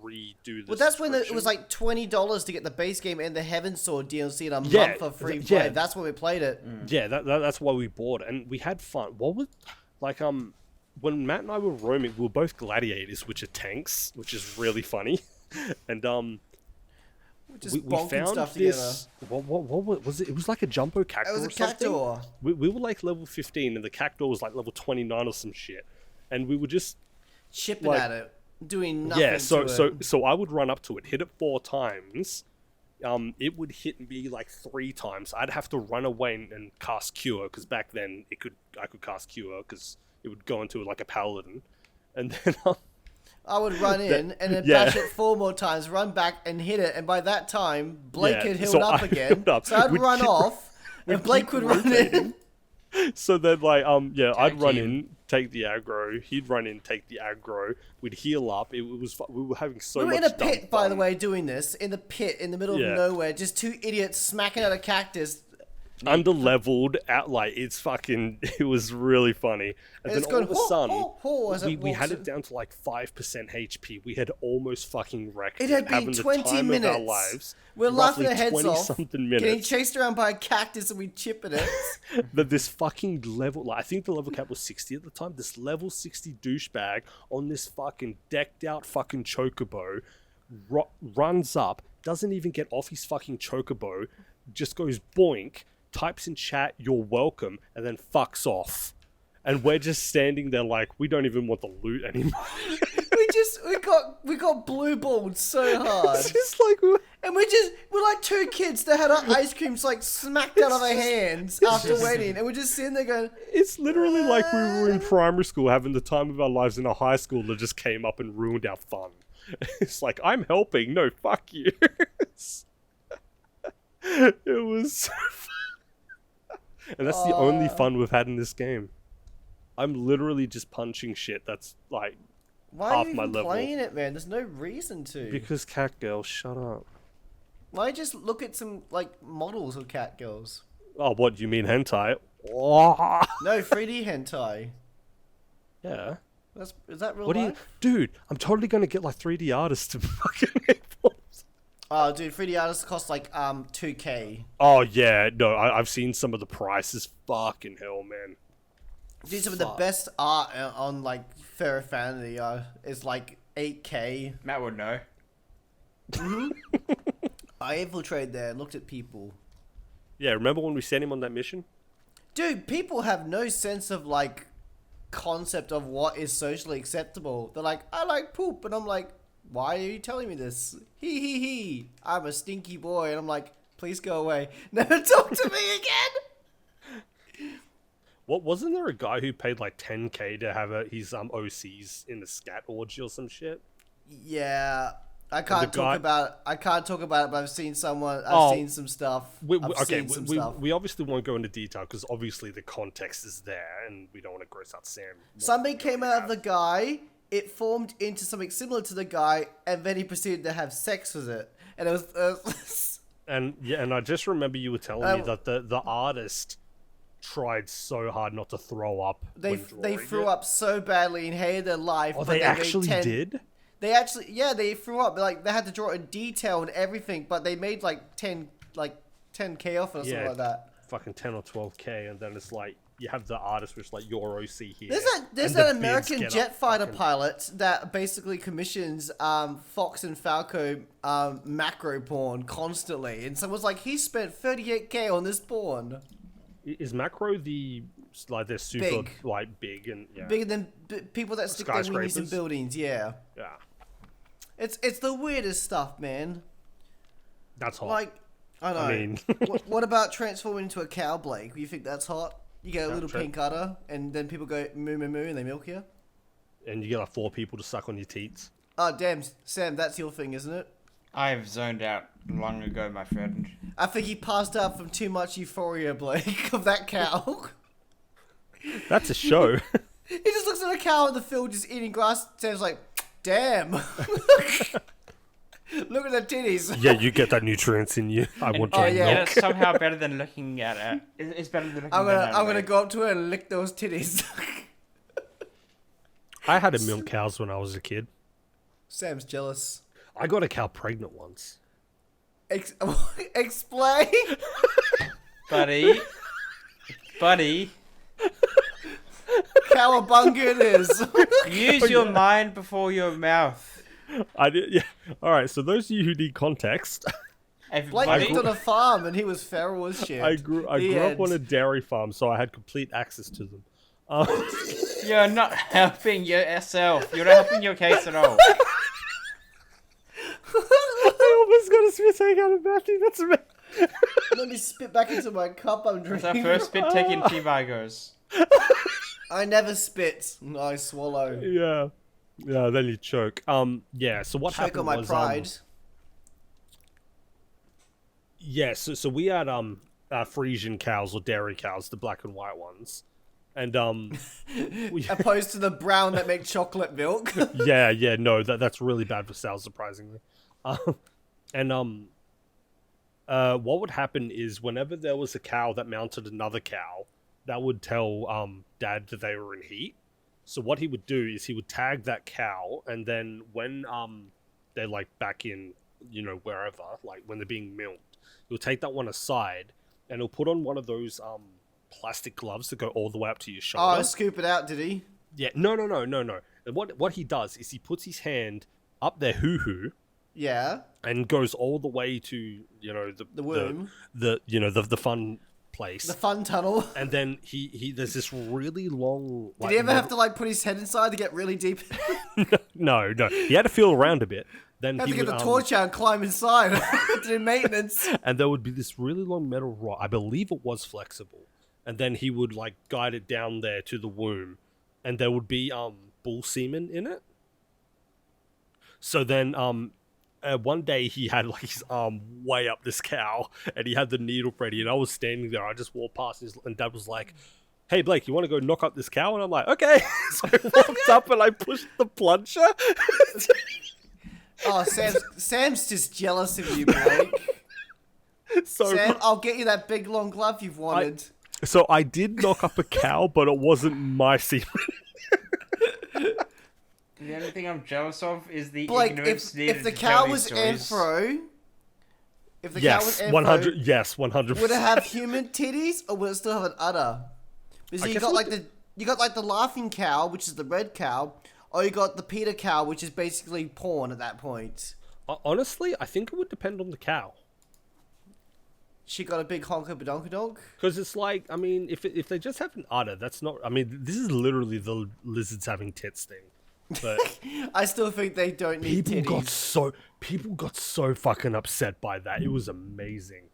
redo the. Well, that's when it subscription. was like $20 to get the base game and the Heaven Sword DLC in a Yeah, month for free yeah. play. That's when we played it. Yeah, that's why we bought it, and we had fun. What was like when Matt and I were roaming, we were both gladiators, which are tanks, which is really funny, and Just we bonking found stuff this. What was it? It was like a jumbo cactus. It was a or something. cactuar. We were like level 15, and the cactuar was like level 29 or some shit, and we were just Chipping like- at it, doing nothing yeah. So to it. so I would run up to it, hit it 4 times. It would hit me like 3 times. I'd have to run away and cast Cure, because back then I could cast Cure because it would go into like a paladin, and then I would run in and then yeah. bash it 4 more times, run back and hit it, and by that time Blake Yeah, had healed so up I again. healed up. So I'd We'd run keep- off, and Blake would run in. so then like I'd run team. in, take the aggro. He'd run in, take the aggro. We'd heal up. It was we were having so We were much in a dumb pit, by the fun. way, doing this in the pit in the middle Yeah. of nowhere. Just 2 idiots smacking at a cactus. under-leveled out, like, it's fucking, it was really funny. And then it's all going of a sudden, as it we walks had in. it down to like 5% HP. We had almost fucking wrecked It had been having 20 the time minutes. of our lives. We're laughing roughly our heads off, 20-something getting minutes. chased around by a cactus and we chip at it. That this fucking level, like, I think the level cap was 60 at the time. This level 60 douchebag on this fucking decked out fucking chocobo runs up, doesn't even get off his fucking chocobo, just goes boink, types in chat, "You're welcome," and then fucks off. And we're just standing there like, we don't even want the loot anymore. we got blue balled so hard. It's just like, And we're like two kids that had our ice creams like smacked out of our hands after waiting, and we're just sitting there going, it's literally like we were in primary school having the time of our lives, and a high schooler just came up and ruined our fun. It's like, I'm helping. No, fuck you. It was so fun. And that's the only fun we've had in this game. I'm literally just punching shit that's like why half are you my even level. playing it, man? There's no reason to. Because Catgirls, shut up. Why just look at some like models of Catgirls? Oh, what, you mean hentai? Oh. No, 3D hentai. Yeah. Is that real What life? dude, I'm totally gonna get like 3D artists to fucking make forms. Oh, dude, 3D artists cost like 2K. Oh yeah, no, I've seen some of the prices. Fucking hell, man. Dude, some of the best art on like Fairy is like 8K. Matt would know. I infiltrated there and looked at people. Yeah, remember when we sent him on that mission? Dude, people have no sense of like concept of what is socially acceptable. They're like, I like poop, and I'm like, why are you telling me this? He. I'm a stinky boy, and I'm like, please go away. Never talk to me again. What, wasn't there a guy who paid like 10k to have his OCs in the scat orgy or some shit? Yeah, I can't talk about it, but I've seen seen some stuff. We obviously won't go into detail because obviously the context is there and we don't want to gross out Sam. Something came out of the guy, it formed into something similar to the guy, and then he proceeded to have sex with it. And it was... and I just remember you were telling me that the artist tried so hard not to throw up. They threw up so badly and hated their life. Oh, they actually did? They threw up. Like, they had to draw it in detail and everything, but they made like 10k off it or something like that. Fucking 10 or 12k, and then it's like you have the artist which like your OC here. There's that American jet fighter pilot that basically commissions Fox and Falco macro porn constantly, and someone's like, he spent 38k on this porn. Is macro they're super big and bigger than people that stick their weenies in buildings? Yeah. It's the weirdest stuff, man. That's hot. Like, I know. I mean, what about transforming into a cow, Blake? You think that's hot? You get a little pink udder, and then people go moo moo moo, and they milk you. And you get like 4 people to suck on your teats. Oh damn, Sam, that's your thing, isn't it? I've zoned out long ago, my friend. I think he passed out from too much euphoria, Blake, of that cow. That's a show. He just looks at a cow in the field just eating grass. Sam's like, damn. Look at the titties. Yeah, you get that nutrients in you. I want your milk. Yeah, it's somehow better than looking at it. It's better than looking at it. I'm gonna go up to her and lick those titties. I had a milk cows when I was a kid. Sam's jealous. I got a cow pregnant once. Explain. Buddy. Cowabunga it is. Use your mind before your mouth. I did. Yeah. All right. So those of you who need context, Blake lived on a farm and he was feral as shit. I grew up on a dairy farm, so I had complete access to them. You're not helping yourself. You're not helping your case at all. I almost got a spit take out of Matthew. That's amazing. Let me spit back into my cup I'm drinking. That's our first spit taking T-Bagos. I never spit. I swallow. Yeah. Yeah, then you choke. Yeah, so what happened on my was... pride. Yeah, so we had Frisian cows or dairy cows, the black and white ones. And opposed to the brown that make chocolate milk. yeah, no, that's really bad for sales, surprisingly. What would happen is whenever there was a cow that mounted another cow, that would tell Dad that they were in heat. So what he would do is he would tag that cow, and then when they're like back in, wherever, like when they're being milked, he'll take that one aside and he'll put on one of those plastic gloves that go all the way up to your shoulder. Oh, scoop it out, did he? Yeah, no. And what he does is he puts his hand up their hoo-hoo. Yeah. And goes all the way to the womb, the fun place, the fun tunnel. And then he there's this really long. Did he ever have to like put his head inside to get really deep? No. He had to feel around a bit. Then have he to get would, the torch out and climb inside to do maintenance. And there would be this really long metal rod. I believe it was flexible. And then he would like guide it down there to the womb, and there would be bull semen in it. So then one day he had like his arm way up this cow, and he had the needle ready, and I was standing there. I just walked past, and Dad was like, "Hey Blake, you want to go knock up this cow?" And I'm like, "Okay." So I walked up and I pushed the plunger. Oh, Sam's just jealous of you, Blake. So Sam, I'll get you that big long glove you've wanted. So I did knock up a cow, but it wasn't my semen. The only thing I'm jealous of is the Blake, ignorance needed if the to cow tell was these stories. Anthro, Yes, 100. Yes, 100%. would it have human titties or would it still have an udder? Because you got like the laughing cow, which is the red cow, or you got the Peter cow, which is basically porn at that point. Honestly, I think it would depend on the cow. She got a big honker badonkadonk? Because it's like, I mean, if they just have an udder, that's not. I mean, this is literally the lizards having tits thing. But I still think they don't need titties. People got so fucking upset by that. It was amazing.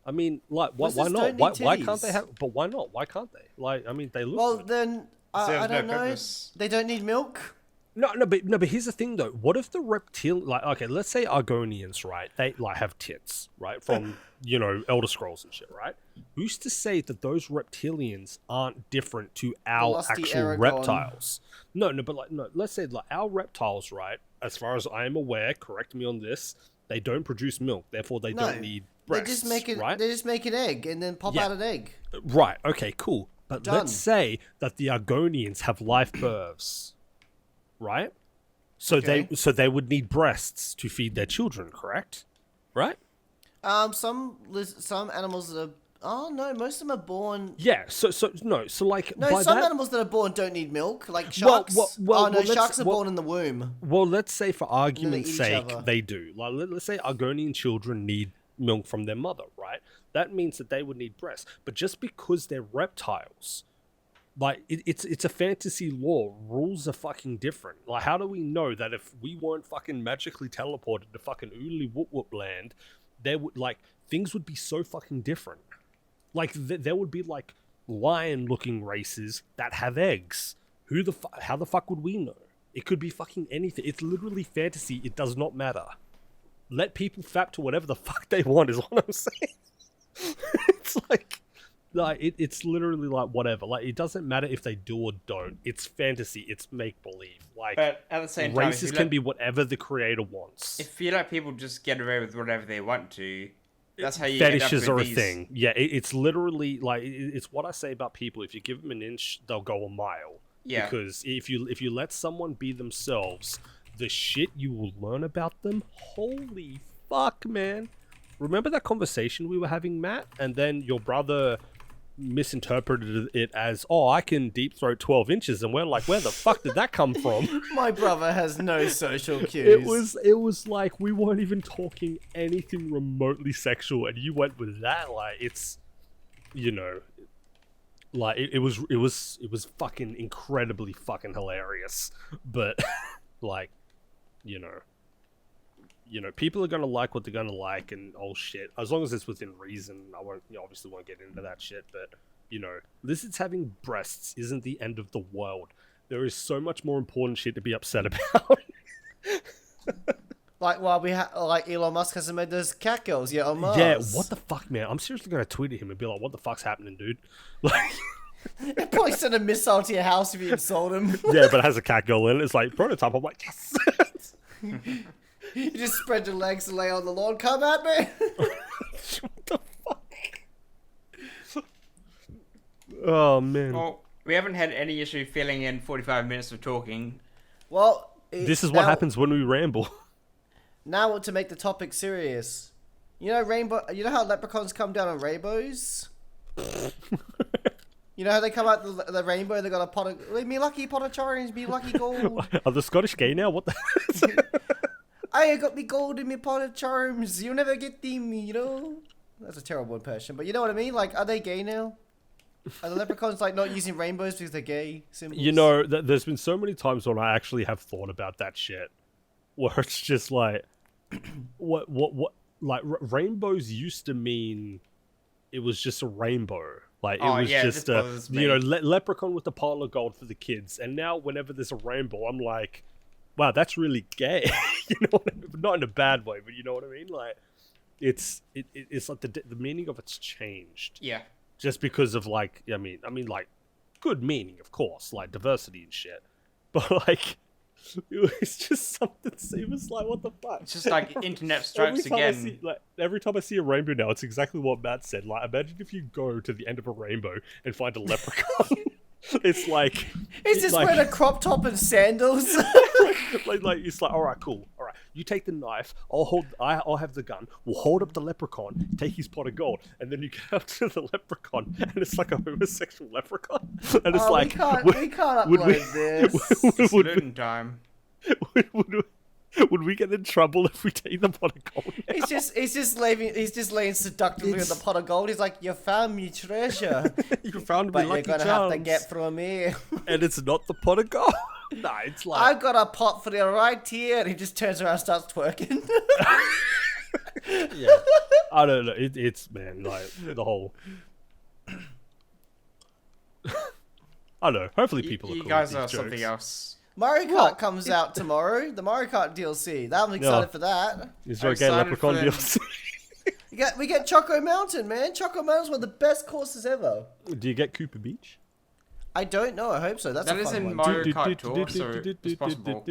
I mean, like, why Lizards not? don't need Why can't titties. they have? But why not? Why can't they? Like, I mean, they look. Well, good. then I Serves don't no know. purpose. They don't need milk. No, but here's the thing though. What if the okay, let's say Argonians, right? They like have tits, right? From Elder Scrolls and shit, right? Who's to say that those reptilians aren't different to our Lusty actual Aragorn. reptiles? No, let's say like our reptiles, right? As far as I am aware, correct me on this, they don't produce milk, therefore they don't need breasts, They just make it. right? They just make an egg and then pop out an egg. Right, okay, cool. But Done. let's say that the Argonians have live births, right? So Okay. they would need breasts to feed their children, correct? Right? Some animals that are. Oh no, most of them are born. Yeah. So like No, by some that, animals that are born don't need milk, like Well, sharks. well, let's- Sharks are born in the womb. well, let's say for argument's eat each sake, other. they do. Like let's say Argonian children need milk from their mother, right? That means that they would need breasts. But just because they're reptiles, like it's a fantasy law. Rules are fucking different. Like, how do we know that if we weren't fucking magically teleported to fucking Oodly Whoop Whoop land, there would things would be so fucking different. Like there would be like lion-looking races that have eggs. How the fuck would we know? It could be fucking anything. It's literally fantasy. It does not matter. Let people fap to whatever the fuck they want is what I'm saying. It's like it's literally like whatever. Like, it doesn't matter if they do or don't. It's fantasy. It's make believe. Like, But at the same time, races can be whatever the creator wants. If you let people just get away with whatever they want to, that's how you end up Fetishes with are a these- thing. Yeah, it's literally like it's what I say about people. If you give them an inch, they'll go a mile. Yeah. Because if you let someone be themselves, the shit you will learn about them, holy fuck, man. Remember that conversation we were having, Matt? And then your brother misinterpreted it as, oh, I can deep throat 12 inches, and we're like, where the fuck did that come from? My brother has no social cues. It was like we weren't even talking anything remotely sexual, and you went with that. Like, it's, like it was fucking incredibly fucking hilarious. But like, people are gonna like what they're gonna like, and shit. As long as it's within reason, I won't, obviously won't get into that shit. But lizards having breasts isn't the end of the world. There is so much more important shit to be upset about. Like, while like Elon Musk hasn't made those Catgirls yet on Mars. Yeah, what the fuck, man? I'm seriously gonna tweet at him and be like, "What the fuck's happening, dude?" Like, They'd probably send a missile to your house if you insult him. yeah, but it has a Catgirl in it. It's like prototype. I'm like, yes. You just spread your legs and lay on the lawn. Come at me. What the fuck? Oh man. Well, we haven't had any issue filling in 45 minutes of talking. Well, This is what happens when we ramble. Now to make the topic serious. You know You know how leprechauns come down on rainbows? You know how they come out the rainbow? They got a pot of me lucky pot of orange, me lucky gold. Are the Scottish gay now? What the? I got me gold in me pot of charms. You'll never get them, you know. That's a terrible impression, but you know what I mean. Like, are they gay now? Are the leprechauns like not using rainbows because they're gay symbols? You know, there's been so many times when I actually have thought about that shit, where it's just like, what, like rainbows used to mean, it was just a rainbow. Like it was just a, you know, leprechaun with the pile of gold for the kids. And now whenever there's a rainbow, I'm like, wow, that's really gay. You know what I mean? Not in a bad way, but you know what I mean? Like, it's like the meaning of it's changed. Yeah. Just because of like, I mean, like, good meaning, of course, like diversity and shit. But like, it was just something. It was like, what the fuck? It's just like internet strikes again. Every time I see a rainbow now, it's exactly what Matt said. Like, imagine if you go to the end of a rainbow and find a leprechaun. It's like, he's just wearing a crop top and sandals. like it's like, all right, cool. All right, you take the knife. I'll have the gun. We'll hold up the leprechaun. Take his pot of gold, and then you get up to the leprechaun, and it's like a homosexual leprechaun. And it's like, we can't upload this. It's certain time. Would we get in trouble if we take the pot of gold now? He's just laying seductively on the pot of gold. He's like, you found me treasure. You found me, but lucky you're gonna have to get through me. And it's not the pot of gold. Nah, it's like, I've got a pot for you right here. And he just turns around and starts twerking. yeah, I don't know. It's man, like the whole. I don't know. Hopefully, people are You cool guys with are these jokes. something else. Mario Kart comes out tomorrow. The Mario Kart DLC. I'm excited for that. Is there a I'm gay excited leprechaun for them. DLC? We get Choco Mountain, man. Choco Mountain's one of the best courses ever. Do you get Cooper Beach? I don't know. I hope so. That's That a is fun in one. Mario Kart Tour, so it's possible.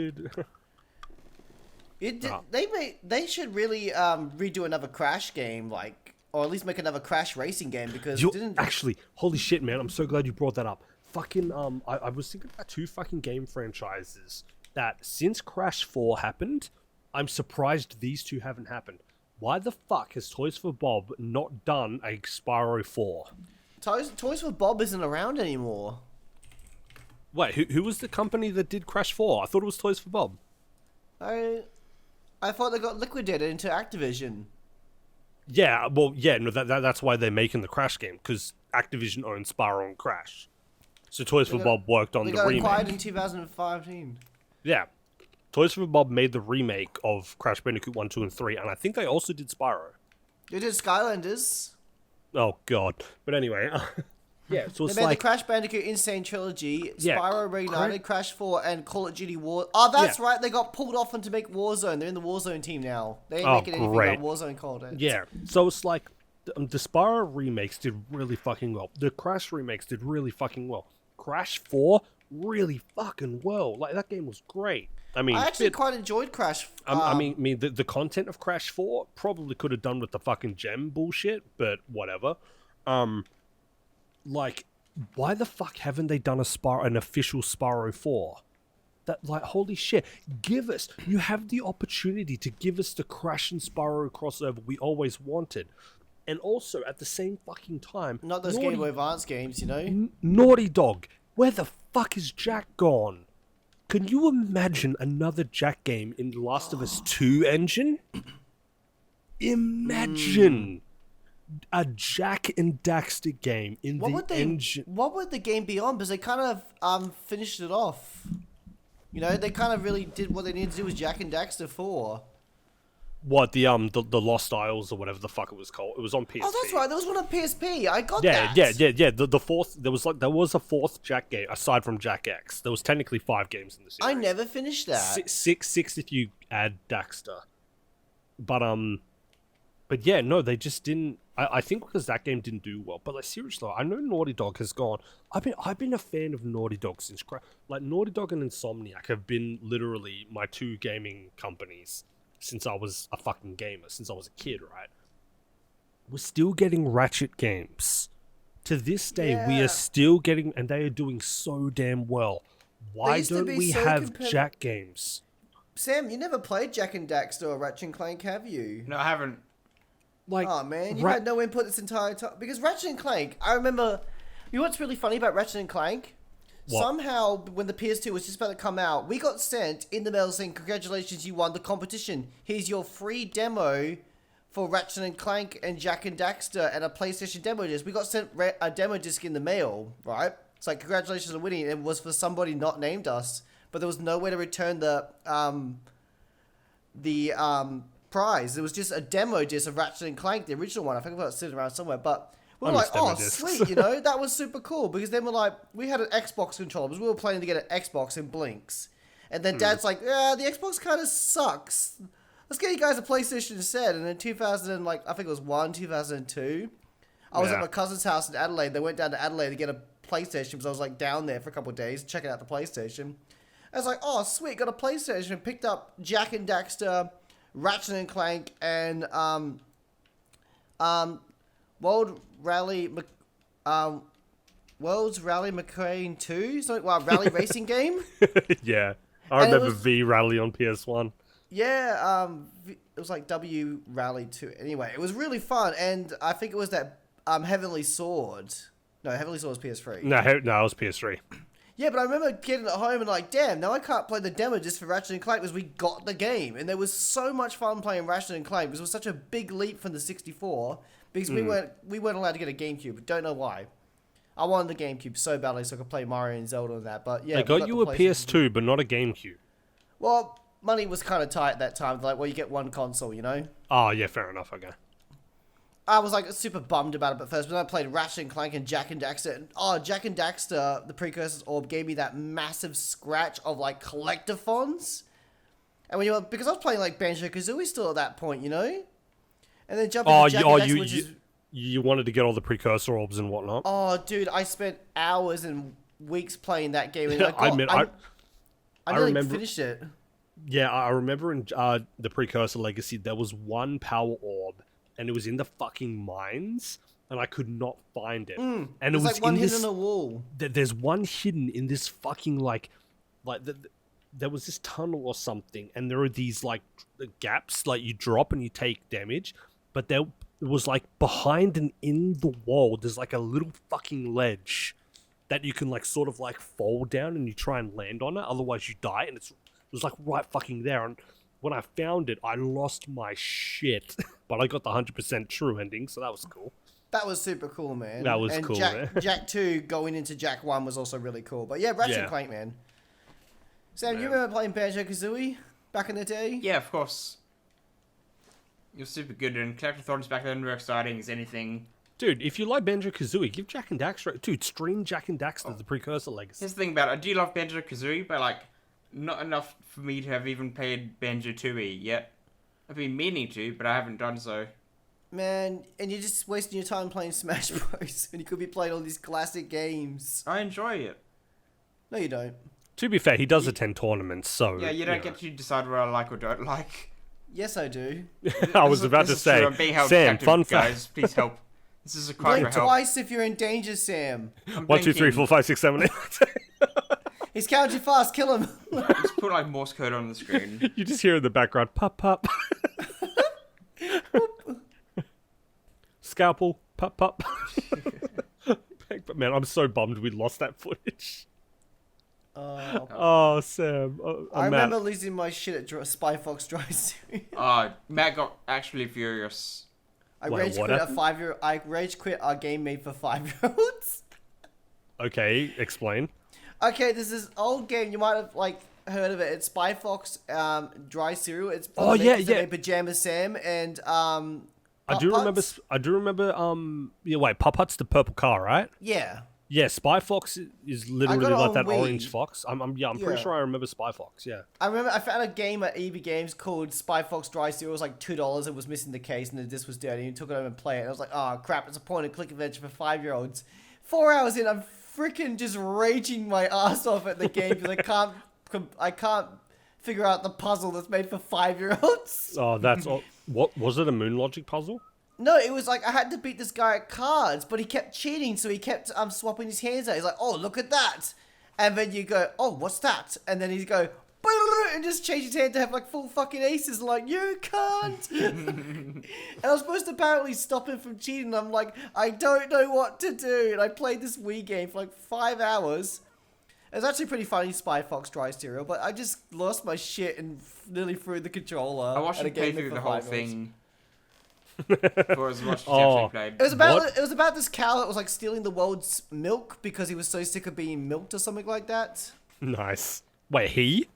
They should really redo another Crash game, like, or at least make another Crash racing game because Actually, holy shit, man! I'm so glad you brought that up. Fucking I was thinking about two fucking game franchises that since Crash 4 happened, I'm surprised these two haven't happened. Why the fuck has Toys for Bob not done a Spyro 4? Toys for Bob isn't around anymore. Wait, who was the company that did Crash 4? I thought it was Toys for Bob. I thought they got liquidated into Activision. Yeah, well, yeah, no, that's why they're making the Crash game, because Activision owns Spyro and Crash. So Toys for Bob worked on the remake. They got acquired in 2015. Yeah. Toys for Bob made the remake of Crash Bandicoot 1, 2, and 3, and I think they also did Spyro. They did Skylanders. Oh, God. But anyway, yeah, so it's They made like... the Crash Bandicoot Insane Trilogy, Yeah, Spyro Reignited, Crash 4, and Call of Duty War... Oh, that's right, they got pulled off to make Warzone. They're in the Warzone team now. They ain't making anything great. about Warzone content. Yeah, so it's like, the Spyro remakes did really fucking well. The Crash remakes did really fucking well. Crash 4, really fucking well. Like, that game was great. I mean, I actually quite enjoyed Crash. I mean, the content of Crash 4 probably could have done with the fucking gem bullshit, but whatever. Like, why the fuck haven't they done an official Spyro 4? That, like, holy shit. You have the opportunity to give us the Crash and Spyro crossover we always wanted. And also, at the same fucking time... Not those Game Boy Advance games, you know? Naughty Dog, where the fuck is Jack gone? Can you imagine another Jack game in The Last of Us 2 engine? Imagine a Jack and Daxter game in engine. What would the game be on? Because they kind of finished it off. You know, they kind of really did what they needed to do with Jack and Daxter 4. What, the Lost Isles or whatever the fuck it was called? It was on PSP. Oh, that's right. There was one on PSP. I got that. Yeah. The fourth, there was a fourth Jack game aside from Jack X. There was technically 5 games in the series. I never finished that. Six if you add Daxter. But yeah, no, they just didn't. I think because that game didn't do well. But like seriously, I know Naughty Dog has gone. I've been a fan of Naughty Dog since like Naughty Dog and Insomniac have been literally my 2 gaming companies since I was a fucking gamer, since I was a kid, right? we're still getting Ratchet games. To this day, we Yeah. are still getting, and they are doing so damn well. Why used to don't be we so have Jack games? Sam, you never played Jack and Daxter or Ratchet and Clank, have you? No, I haven't. Like, Oh man, you Ra- had no input this entire time. Because Ratchet and Clank, I remember. You know what's really funny about Ratchet and Clank? What? Somehow, when the PS2 was just about to come out, we got sent in the mail saying, "Congratulations, you won the competition. Here's your free demo for Ratchet and Clank and Jack and Daxter and a PlayStation demo disc." We got sent a demo disc in the mail, right? It's like, "Congratulations on winning." And it was for somebody not named us, but there was no way to return the prize. It was just a demo disc of Ratchet and Clank, the original one. I think it was sitting around somewhere, but we I were miss like, demo "Oh, discs." sweet," you know, that was super cool because then we're like, we had an Xbox controller because we were planning to get an Xbox in Blinks, and then Dad's like, "Yeah, the Xbox kind of sucks. Let's get you guys a PlayStation instead." And in 2000, and like I think it was 2002, I was at Yeah. my cousin's house in Adelaide. They went down to Adelaide to get a PlayStation because I was like down there for a couple of days checking out the PlayStation. I was like, "Oh, sweet, got a PlayStation." And picked up Jack and Daxter, Ratchet and Clank, and World Rally, World's Rally McCrane 2, something, well, rally racing game. Yeah. I And it remember was- V Rally on PS1. Yeah, it was like W Rally 2. Anyway, it was really fun, and I think it was that Heavenly Sword. No, Heavenly Sword was PS3. No, it was PS3. Yeah, but I remember getting it at home and like, damn, now I can't play the demo just for Ratchet and Clank because we got the game. And there was so much fun playing Ratchet and Clank because it was such a big leap from the 64 because we weren't allowed to get a GameCube. Don't know why. I wanted the GameCube so badly so I could play Mario and Zelda and that. But yeah, They we got you a the PlayStation. PS2, but not a GameCube. Well, money was kind of tight at that time. Like, well, you get one console, you know? Oh, yeah, fair enough, okay. I was like super bummed about it at first, but then I played Ratchet and Clank and Jack and Daxter. And, Jack and Daxter, the Precursors Orb, gave me that massive scratch of like collectathons. And when because I was playing like Banjo Kazooie still at that point, you know? And then jumping to Jack and Daxter, which is... You wanted to get all the precursor orbs and whatnot. Oh, dude, I spent hours and weeks playing that game. And I nearly remember- finished it. Yeah, I remember in the Precursor Legacy, there was one power orb, and it was in the fucking mines, and I could not find it. And it There's was like one in hidden this. on the wall. There's one hidden in this fucking there was this tunnel or something, and there are these like gaps, like you drop and you take damage, but there was like behind and in the wall, there's like a little fucking ledge that you can like sort of like fall down and you try and land on it, otherwise you die, and it was like right fucking there. And when I found it, I lost my shit, but I got the 100% true ending, so that was cool. That was super cool, man. That was and cool, Jack, man. Jack 2 going into Jack 1 was also really cool. But yeah, Ratchet and Clank, man. Sam, you remember playing Banjo Kazooie back in the day? Yeah, of course. You're super good, and collectathons back then were exciting as anything. Dude, if you like Banjo-Kazooie, give Jack and Daxter... Dude, stream Jack and Daxter, the Precursor Legacy. Here's the thing about it. I do love Banjo Kazooie, but like, not enough for me to have even played Banjo Tooie yet. I've been meaning to, but I haven't done so. Man, and you're just wasting your time playing Smash Bros. And you could be playing all these classic games. I enjoy it. No, you don't. To be fair, he does attend tournaments, so... Yeah, you don't get to decide what I like or don't like. Yes, I do. I was This is- about this to is true. say, I'm being held Sam, captive, fun fact. guys. Please help. This is a cry Blink for help. twice if you're in danger, Sam. I'm 1, 2, 3, blinking. 4, 5, 6, 7, 8. He's counting fast, kill him. Just put like Morse code on the screen. You just hear in the background, pop, pop. Scalpel, pop, pop. But man, I'm so bummed we lost that footage. Oh, Sam. I Matt. remember losing my shit at Spy Fox Dry Series. Matt got actually furious. I Wait, rage what quit a happened? 5-year. I rage quit a game made for 5-year-olds. Okay, explain. Okay, there's this old game you might have like heard of it. It's Spy Fox Dry Cereal. It's Oh, yeah, makers that yeah. made Pajama Sam and I do remember. Putt-Putts. I do remember. Yeah, wait. Pop Hut's the purple car, right? Yeah. Yeah. Spy Fox is literally got it like on that Wii. orange fox. I'm pretty Yeah. sure I remember Spy Fox. Yeah. I remember I found a game at EB Games called Spy Fox Dry Cereal. It was like $2. It was missing the case and the disc was dirty. And you took it home and played it. And I was like, oh crap! It's a point and click adventure for 5-year-olds. 4 hours in, I'm freaking just raging my ass off at the game because I can't figure out the puzzle that's made for 5-year-olds. Oh, that's what was it? A Moon Logic puzzle? No, it was like I had to beat this guy at cards, but he kept cheating, so he kept swapping his hands out. He's like, "Oh, look at that," and then you go, "Oh, what's that?" And then he's go, and just change his hand to have like full fucking aces. Like, you can't. And I was supposed to apparently stop him from cheating. And I'm like, I don't know what to do. And I played this Wii game for like 5 hours. It was actually pretty funny, Spy Fox Dry Cereal, but I just lost my shit and nearly threw the controller. I watched at a him play game through for the whole 5 minutes. thing. For as much as he Oh. actually played. It was about What? it was about this cow that was like stealing the world's milk because he was so sick of being milked or something like that. Nice. Wait, he?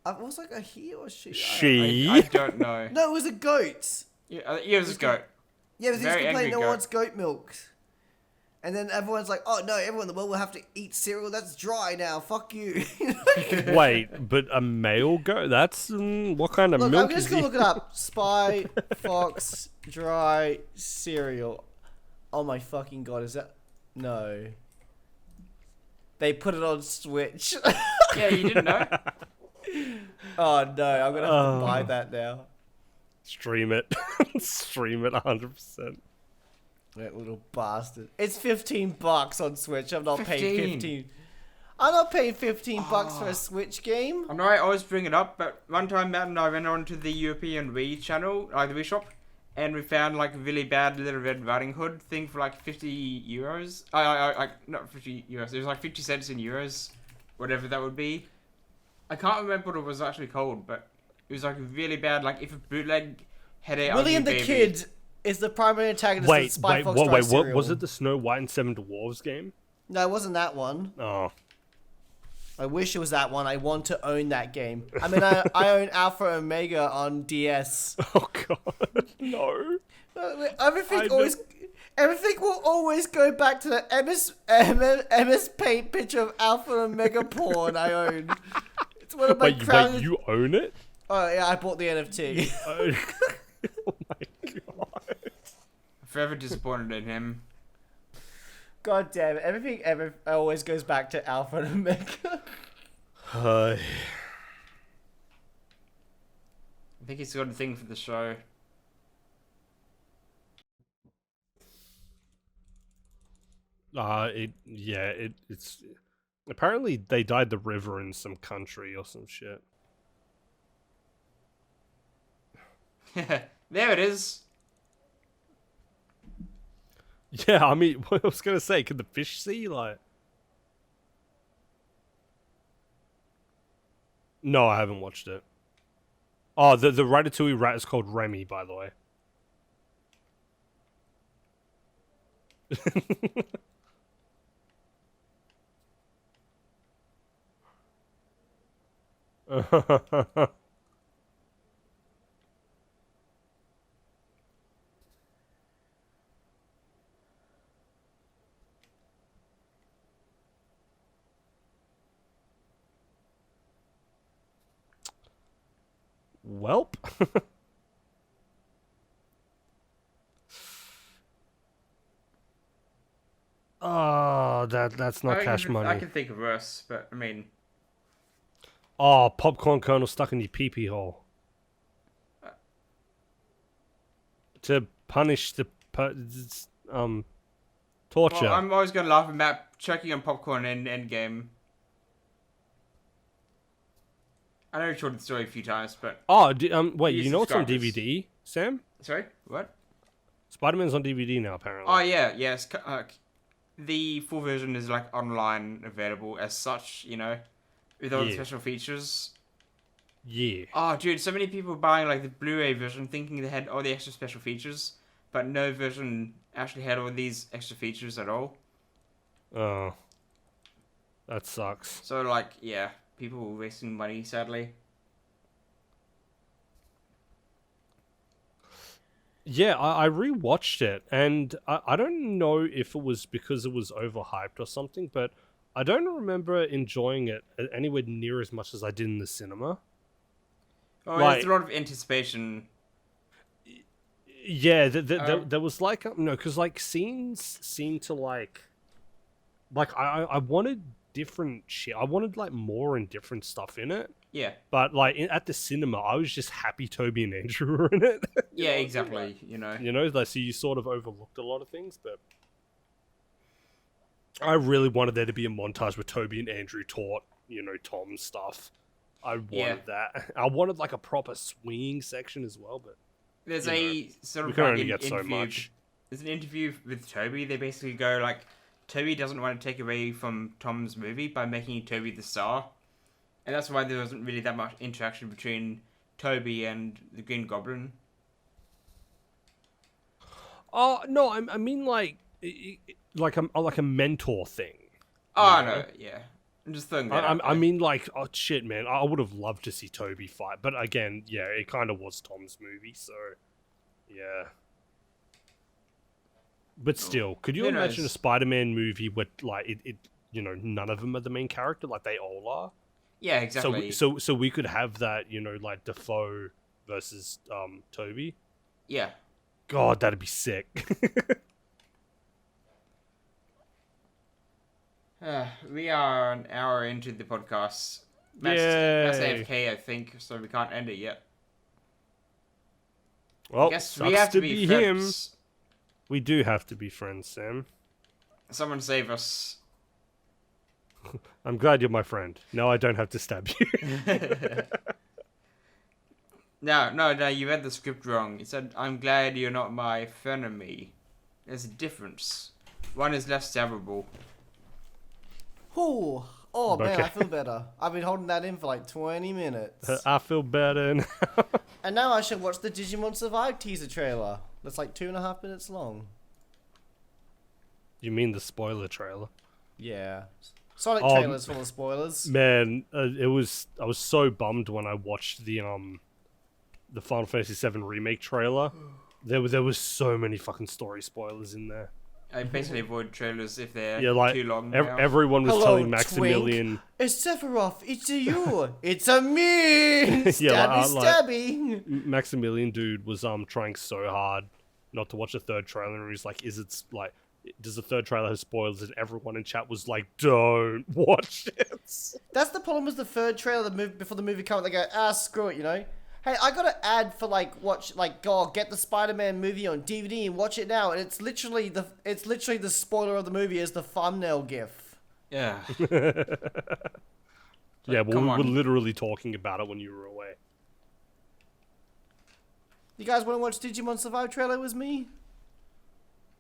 It was like a he or she. She? I don't know. No, it was a goat. Yeah, it was a goat. Yeah, because he was Very complaining angry no goat. one wants goat milk. And then everyone's like, "Oh no, everyone in the world will have to eat cereal that's dry now. Fuck you." Wait, but a male goat? That's what kind of Look, milk I'm is just he? gonna look it up. Spy Fox Dry Cereal. Oh my fucking god, is that? No. They put it on Switch. Yeah, you didn't know? Oh no, I'm gonna have to buy that now. Stream it. Stream it 100%. That little bastard. It's $15 on Switch. I'm not paying 15. 15. I'm not paying $15 for a Switch game. I know I always bring it up, but one time Matt and I went on to the European Wii channel, like the Wii shop, and we found like a really bad Little Red Riding Hood thing for like 50 euros. Not 50 euros. It was like 50 cents in euros, whatever that would be. I can't remember what it was actually called, but it was like really bad. Like if a bootleg had a William the ugly baby. Kid is the primary antagonist of Wait, Spy wait, Fox what? Dry Wait, what Cereal. was it? The Snow White and Seven Dwarves game? No, it wasn't that one. Oh, I wish it was that one. I want to own that game. I mean, I own Alpha and Omega on DS. oh god, no. Everything I always, everything will always go back to the MS Paint picture of Alpha and Omega porn I own. It's one of my Wait, you own it? Oh yeah, I bought the NFT. Oh my god. Forever disappointed in him. God damn it! Everything ever always goes back to Alpha and Omega. Hi. I think he's got a thing for the show. It's apparently they dyed the river in some country or some shit. There it is. Yeah, I mean, what I was gonna say, could the fish see? Like, no, I haven't watched it. Oh, the Ratatouille rat is called Remy, by the way. Welp. Oh, that's not cash money. I can think of worse, but I mean, Oh, popcorn kernel stuck in your pee-pee hole. To punish the torture. well, I'm always gonna laugh at Matt choking on popcorn in Endgame. I know you told the story a few times, but Oh, wait, New you know it's on subscribers. DVD, Sam? sorry, what? Spider-Man's on DVD now, apparently. Oh yeah, yes. The full version is like online available as such, you know, with all the Yeah. special features. Yeah. Oh, dude, so many people buying like the Blu-ray version, thinking they had all the extra special features, but no version actually had all these extra features at all. Oh. That sucks. So like, yeah, people were wasting money, sadly. Yeah, I rewatched it, and I don't know if it was because it was overhyped or something, but I don't remember enjoying it anywhere near as much as I did in the cinema. Oh, Like- there's a lot of anticipation. Yeah, there was like no, because like scenes seemed to like I wanted different shit. I wanted like more and different stuff in it, Yeah. but like at the cinema, I was just happy Toby and Andrew were in it. Yeah, exactly. You know. You know, like, so you sort of overlooked a lot of things, but I really wanted there to be a montage where Toby and Andrew taught, you know, Tom stuff. I wanted that. I wanted like a proper swinging section as well, but There's you a know, sort we of can like only an get so interview. much. There's an interview with Toby. They basically go like, Toby doesn't want to take away from Tom's movie by making Toby the star, and that's why there wasn't really that much interaction between Toby and the Green Goblin. Oh no, I mean like like a mentor thing. Oh You know? no, yeah. I'm just throwing that out I there. mean, like, oh shit, man! I would have loved to see Toby fight, but again, yeah, it kind of was Tom's movie, so yeah. But still, could you Who imagine a knows? Spider-Man movie where, like, it you know, none of them are the main character, like they all are? Yeah, exactly. So we could have that, you know, like Defoe versus Toby. Yeah. God, that'd be sick. We are an hour into the podcast. Matt's Yay. AFK, I think, so we can't end it yet. Well, I guess sucks we have to to be him. friends. We do have to be friends, Sam. Someone save us. I'm glad you're my friend. Now I don't have to stab you. No, you read the script wrong. It said, I'm glad you're not my frenemy. There's a difference. One is less terrible. Ooh. Oh man, Okay. I feel better. I've been holding that in for like 20 minutes. I feel better now. And now I should watch the Digimon Survive teaser trailer. That's like 2.5 minutes long. You mean the spoiler trailer? Yeah. Sonic Oh, trailers full of spoilers. Man, I was so bummed when I watched the Final Fantasy VII remake trailer. There was so many fucking story spoilers in there. I basically avoid trailers if they're Yeah, like too long. everyone was Hello, telling Maximilian. Twink. It's Sephiroth. It's you. It's a me. Yeah, Stabby, like- stabby. Maximilian dude was trying so hard not to watch the third trailer, and he was like, does the third trailer have spoilers? And everyone in chat was like, don't watch it. That's the problem with the third trailer before the movie comes. They go, screw it, you know. Hey, I got an ad for get the Spider-Man movie on DVD and watch it now, and it's literally the spoiler of the movie as the thumbnail gif. Yeah. Yeah, well, come we were on. literally talking about it when you were away. You guys want to watch Digimon Survive trailer with me?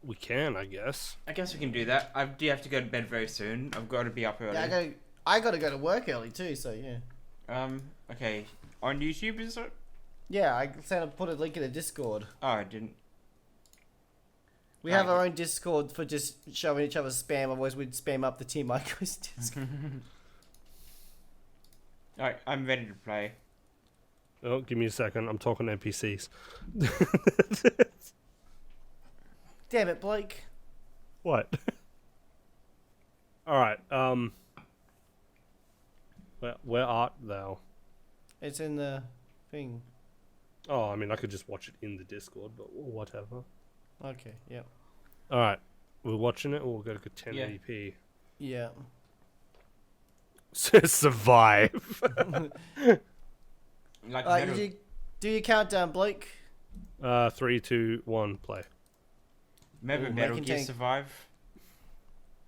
We can, I guess. I guess we can do that. I do have to go to bed very soon. I've got to be up early. Yeah, I gotta go to work early too, so yeah. Okay. On YouTube, is it? Yeah, I said I'd put a link in the Discord. Oh, I didn't. We have our own Discord for just showing each other spam, otherwise we'd spam up the Team Micro's Discord. Alright, I'm ready to play. Oh, give me a second. I'm talking NPCs. Damn it, Blake. What? All right. Where art thou? It's in the thing. Oh, I mean, I could just watch it in the Discord, but whatever. Okay, yeah. All right, we're watching it. We'll go to 1080p. Yeah. Survive. Like You do your countdown, Blake. 3, 2, 1, play. Remember Ooh, Metal making Gear tank. Survive?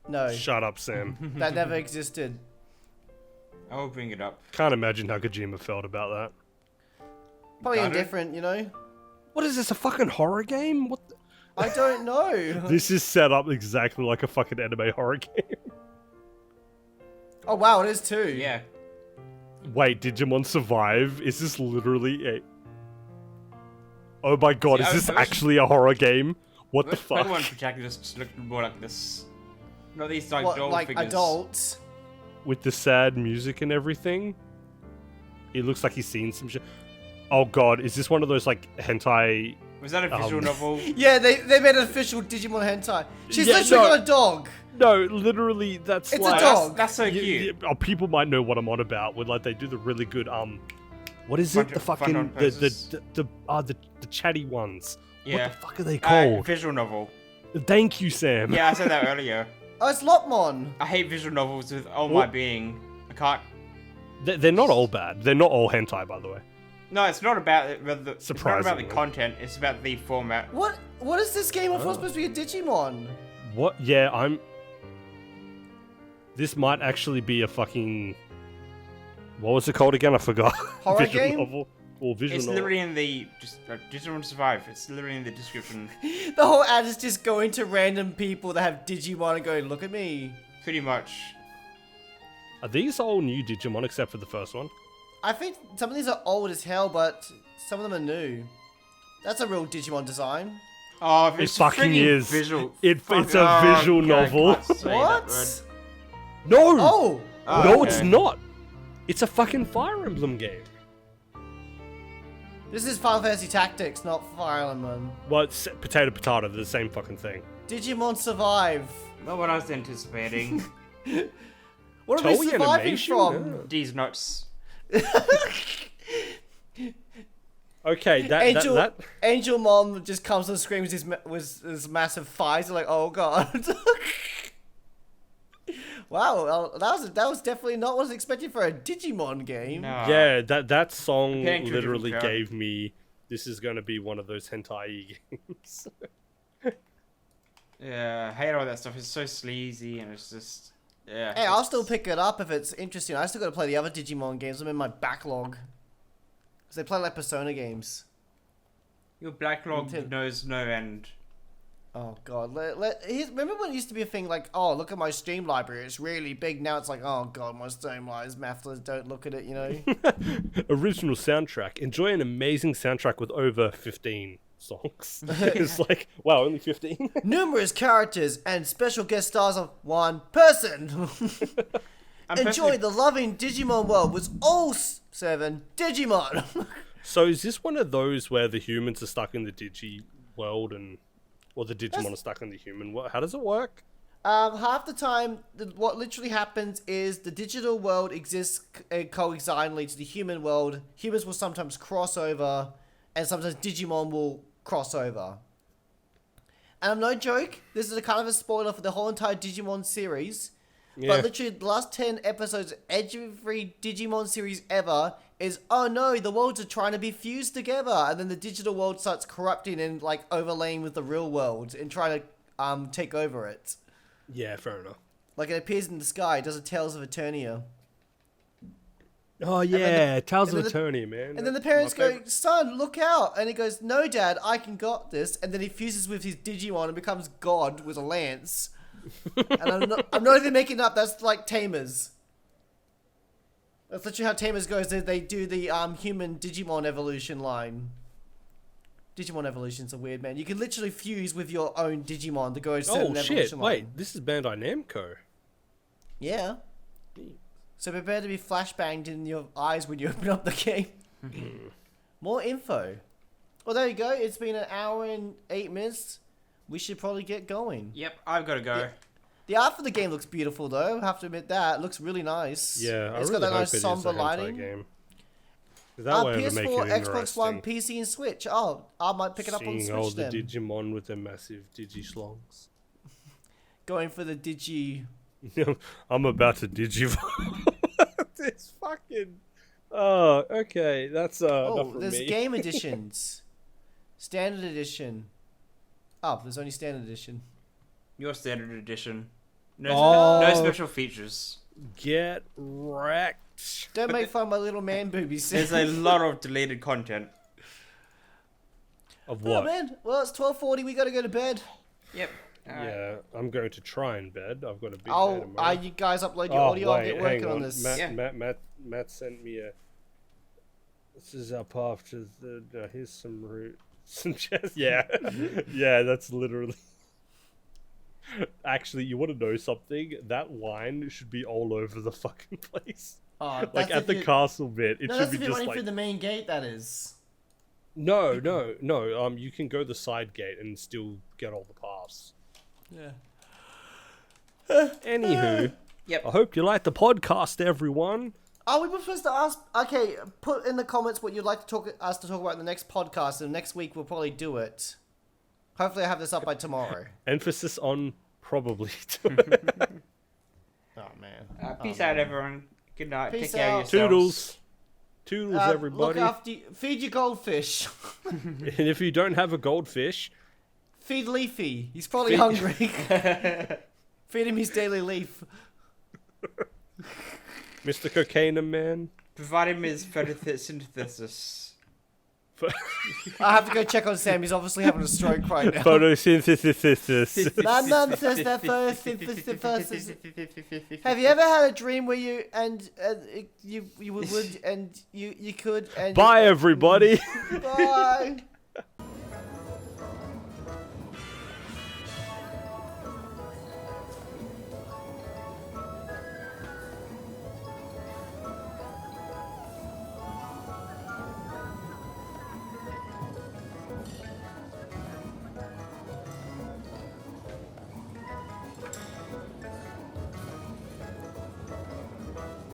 No, Shut up, Sam. that never existed. I will bring it up. Can't imagine how Kojima felt about that. Probably Got it. indifferent, you know? What is this? A fucking horror game? What? I don't know. This is set up exactly like a fucking anime horror game. Oh wow, it is too. Yeah. Wait, Digimon Survive? Is this literally a... Oh my god, See, is I this wish- actually a horror game? What the Most fuck? Pokemon protagonists look more like this. Not these like What, doll like figures. adults? With the sad music and everything? It looks like he's seen some shit. Oh god, is this one of those like hentai... Was that a visual novel? Yeah, they made an official Digimon hentai. She's Yeah, literally no. got a dog. No, literally, that's It's a like... dog. That's so cute. People might know what I'm on about. When like they do the really good what is it? Fun- The fun fucking on poses. the chatty ones. Yeah. What the fuck are they called? Visual novel. Thank you, Sam. Yeah, I said that earlier. Oh, it's Lopmon. I hate visual novels with all my What? being. I can't. They're not all bad. They're not all hentai, by the way. No, it's not about it's not about the Surprisingly. content. It's about the format. What is this game? I thought it was supposed to be a Digimon. What? Yeah, This might actually be a fucking. What was it called again? I forgot. Horror visual game? novel or visual It's novel. literally in the Digimon Survive. It's literally in the description. The whole ad is just going to random people that have Digimon and going, look at me. Pretty much. Are these all new Digimon except for the first one? I think some of these are old as hell, but some of them are new. That's a real Digimon design. Oh, It it's fucking freaking is. Visual. It's a visual novel. I can't say that word. What? No! Oh! Oh, No, okay. it's not. It's a fucking Fire Emblem game. This is Final Fantasy Tactics, not Fire Emblem. Well, it's potato, they're the same fucking thing. Digimon Survive. Not what I was anticipating. What are we Toei surviving animation? from? These nuts. Okay, Angel, that Angel Mom just comes and screams with his massive thighs. They're like, oh god. Wow, well, that was definitely not what I was expecting for a Digimon game. No. yeah, that song Comparing to a literally different gave me. This is going to be one of those hentai games. Yeah, I hate all that stuff. It's so sleazy and it's just. Yeah. Hey, I'll still pick it up if it's interesting. I still got to play the other Digimon games. I'm in my backlog. Because they play like Persona games. Your backlog Tim. knows no end. Oh god, remember when it used to be a thing like, oh, look at my Steam library, it's really big. Now it's like, oh god, my Steam library is mathless, don't look at it, you know? Original soundtrack. Enjoy an amazing soundtrack with over 15 songs. It's like, wow, only 15? Numerous characters and special guest stars of one person. Enjoy the loving Digimon world with all 7 Digimon. So is this one of those where the humans are stuck in the Digi world or the Digimon are stuck in the human world? How does it work? Half the time, what literally happens is the digital world exists coexistently to the human world. Humans will sometimes cross over, and sometimes Digimon will cross over. And I'm no joke, this is a kind of a spoiler for the whole entire Digimon series. Yeah. But literally, the last 10 episodes, every Digimon series ever is, oh no, the worlds are trying to be fused together. And then the digital world starts corrupting and like overlaying with the real world and trying to take over it. Yeah, fair enough. Like it appears in the sky, it does a Tales of Eternia. Oh yeah, Tales and of then Eternia, man. And then the parents go, son, look out. And he goes, no, Dad, I can got this. And then he fuses with his Digimon and becomes God with a lance. And I'm not even making it up. That's like Tamers. That's literally how Tamers goes. They do the human Digimon evolution line. Digimon evolution's a weird, man. You can literally fuse with your own Digimon to go a certain Oh shit! evolution line. Wait, this is Bandai Namco. Yeah. So prepare to be flashbanged in your eyes when you open up the game. More info. Well, there you go. It's been an hour and 8 minutes. We should probably get going. Yep, I've got to go. Yeah. The art for the game looks beautiful, though. I have to admit that. It looks really nice. Yeah, It's I got really that hope nice it is a somber hentai lighting. game. That way it'll make it PS4, interesting. Xbox One, PC, and Switch. Oh, I might pick it up on Seeing Switch all the then. Digimon with their massive Digislongs. Going for the Digi... I'm about to Digivolve. This fucking. Oh, okay. That's enough Oh, from there's me. game editions. Standard edition. Oh, there's only standard edition. Your standard edition. Oh. No special features. Get wrecked. Don't make fun of my little man boobies. There's a lot of deleted content. Of Oh, what? man. Well, it's 12:40. We gotta go to bed. Yep. Alright. Yeah, I'm going to try in bed. I've got a big day Oh, tomorrow. you guys upload your Oh, audio. I'll wait, get working hang on this. Matt, Yeah. Matt sent me a. This is our path to the. Here's some root. Some jazz. Yeah, yeah. That's literally. Actually, you want to know something? That wine should be all over the fucking place. Oh, Like that's at if the you- castle bit, it No, should that's be if you're just running like. through the main gate, that is. No. You can go the side gate and still get all the paths. Yeah. Anywho, Yep. I hope you like the podcast, everyone. Oh, we were supposed to ask. Okay, put in the comments what you'd like to us to talk about in the next podcast, and next week we'll probably do it. Hopefully, I have this up by tomorrow. Emphasis on probably. Oh man. Peace out, everyone. Good night. Peace Take care out. of yourselves. Toodles. Toodles, Look everybody. after feed your goldfish. And if you don't have a goldfish, Feed Leafy. He's probably Feed- hungry. Feed him his daily leaf. Mr. Cocaine Man. Provide him his photosynthesis. I have to go check on Sam. He's obviously having a stroke right now. Photosynthesis. My mum says that first. Have you ever had a dream where you you would and you could and Bye, everybody. Bye.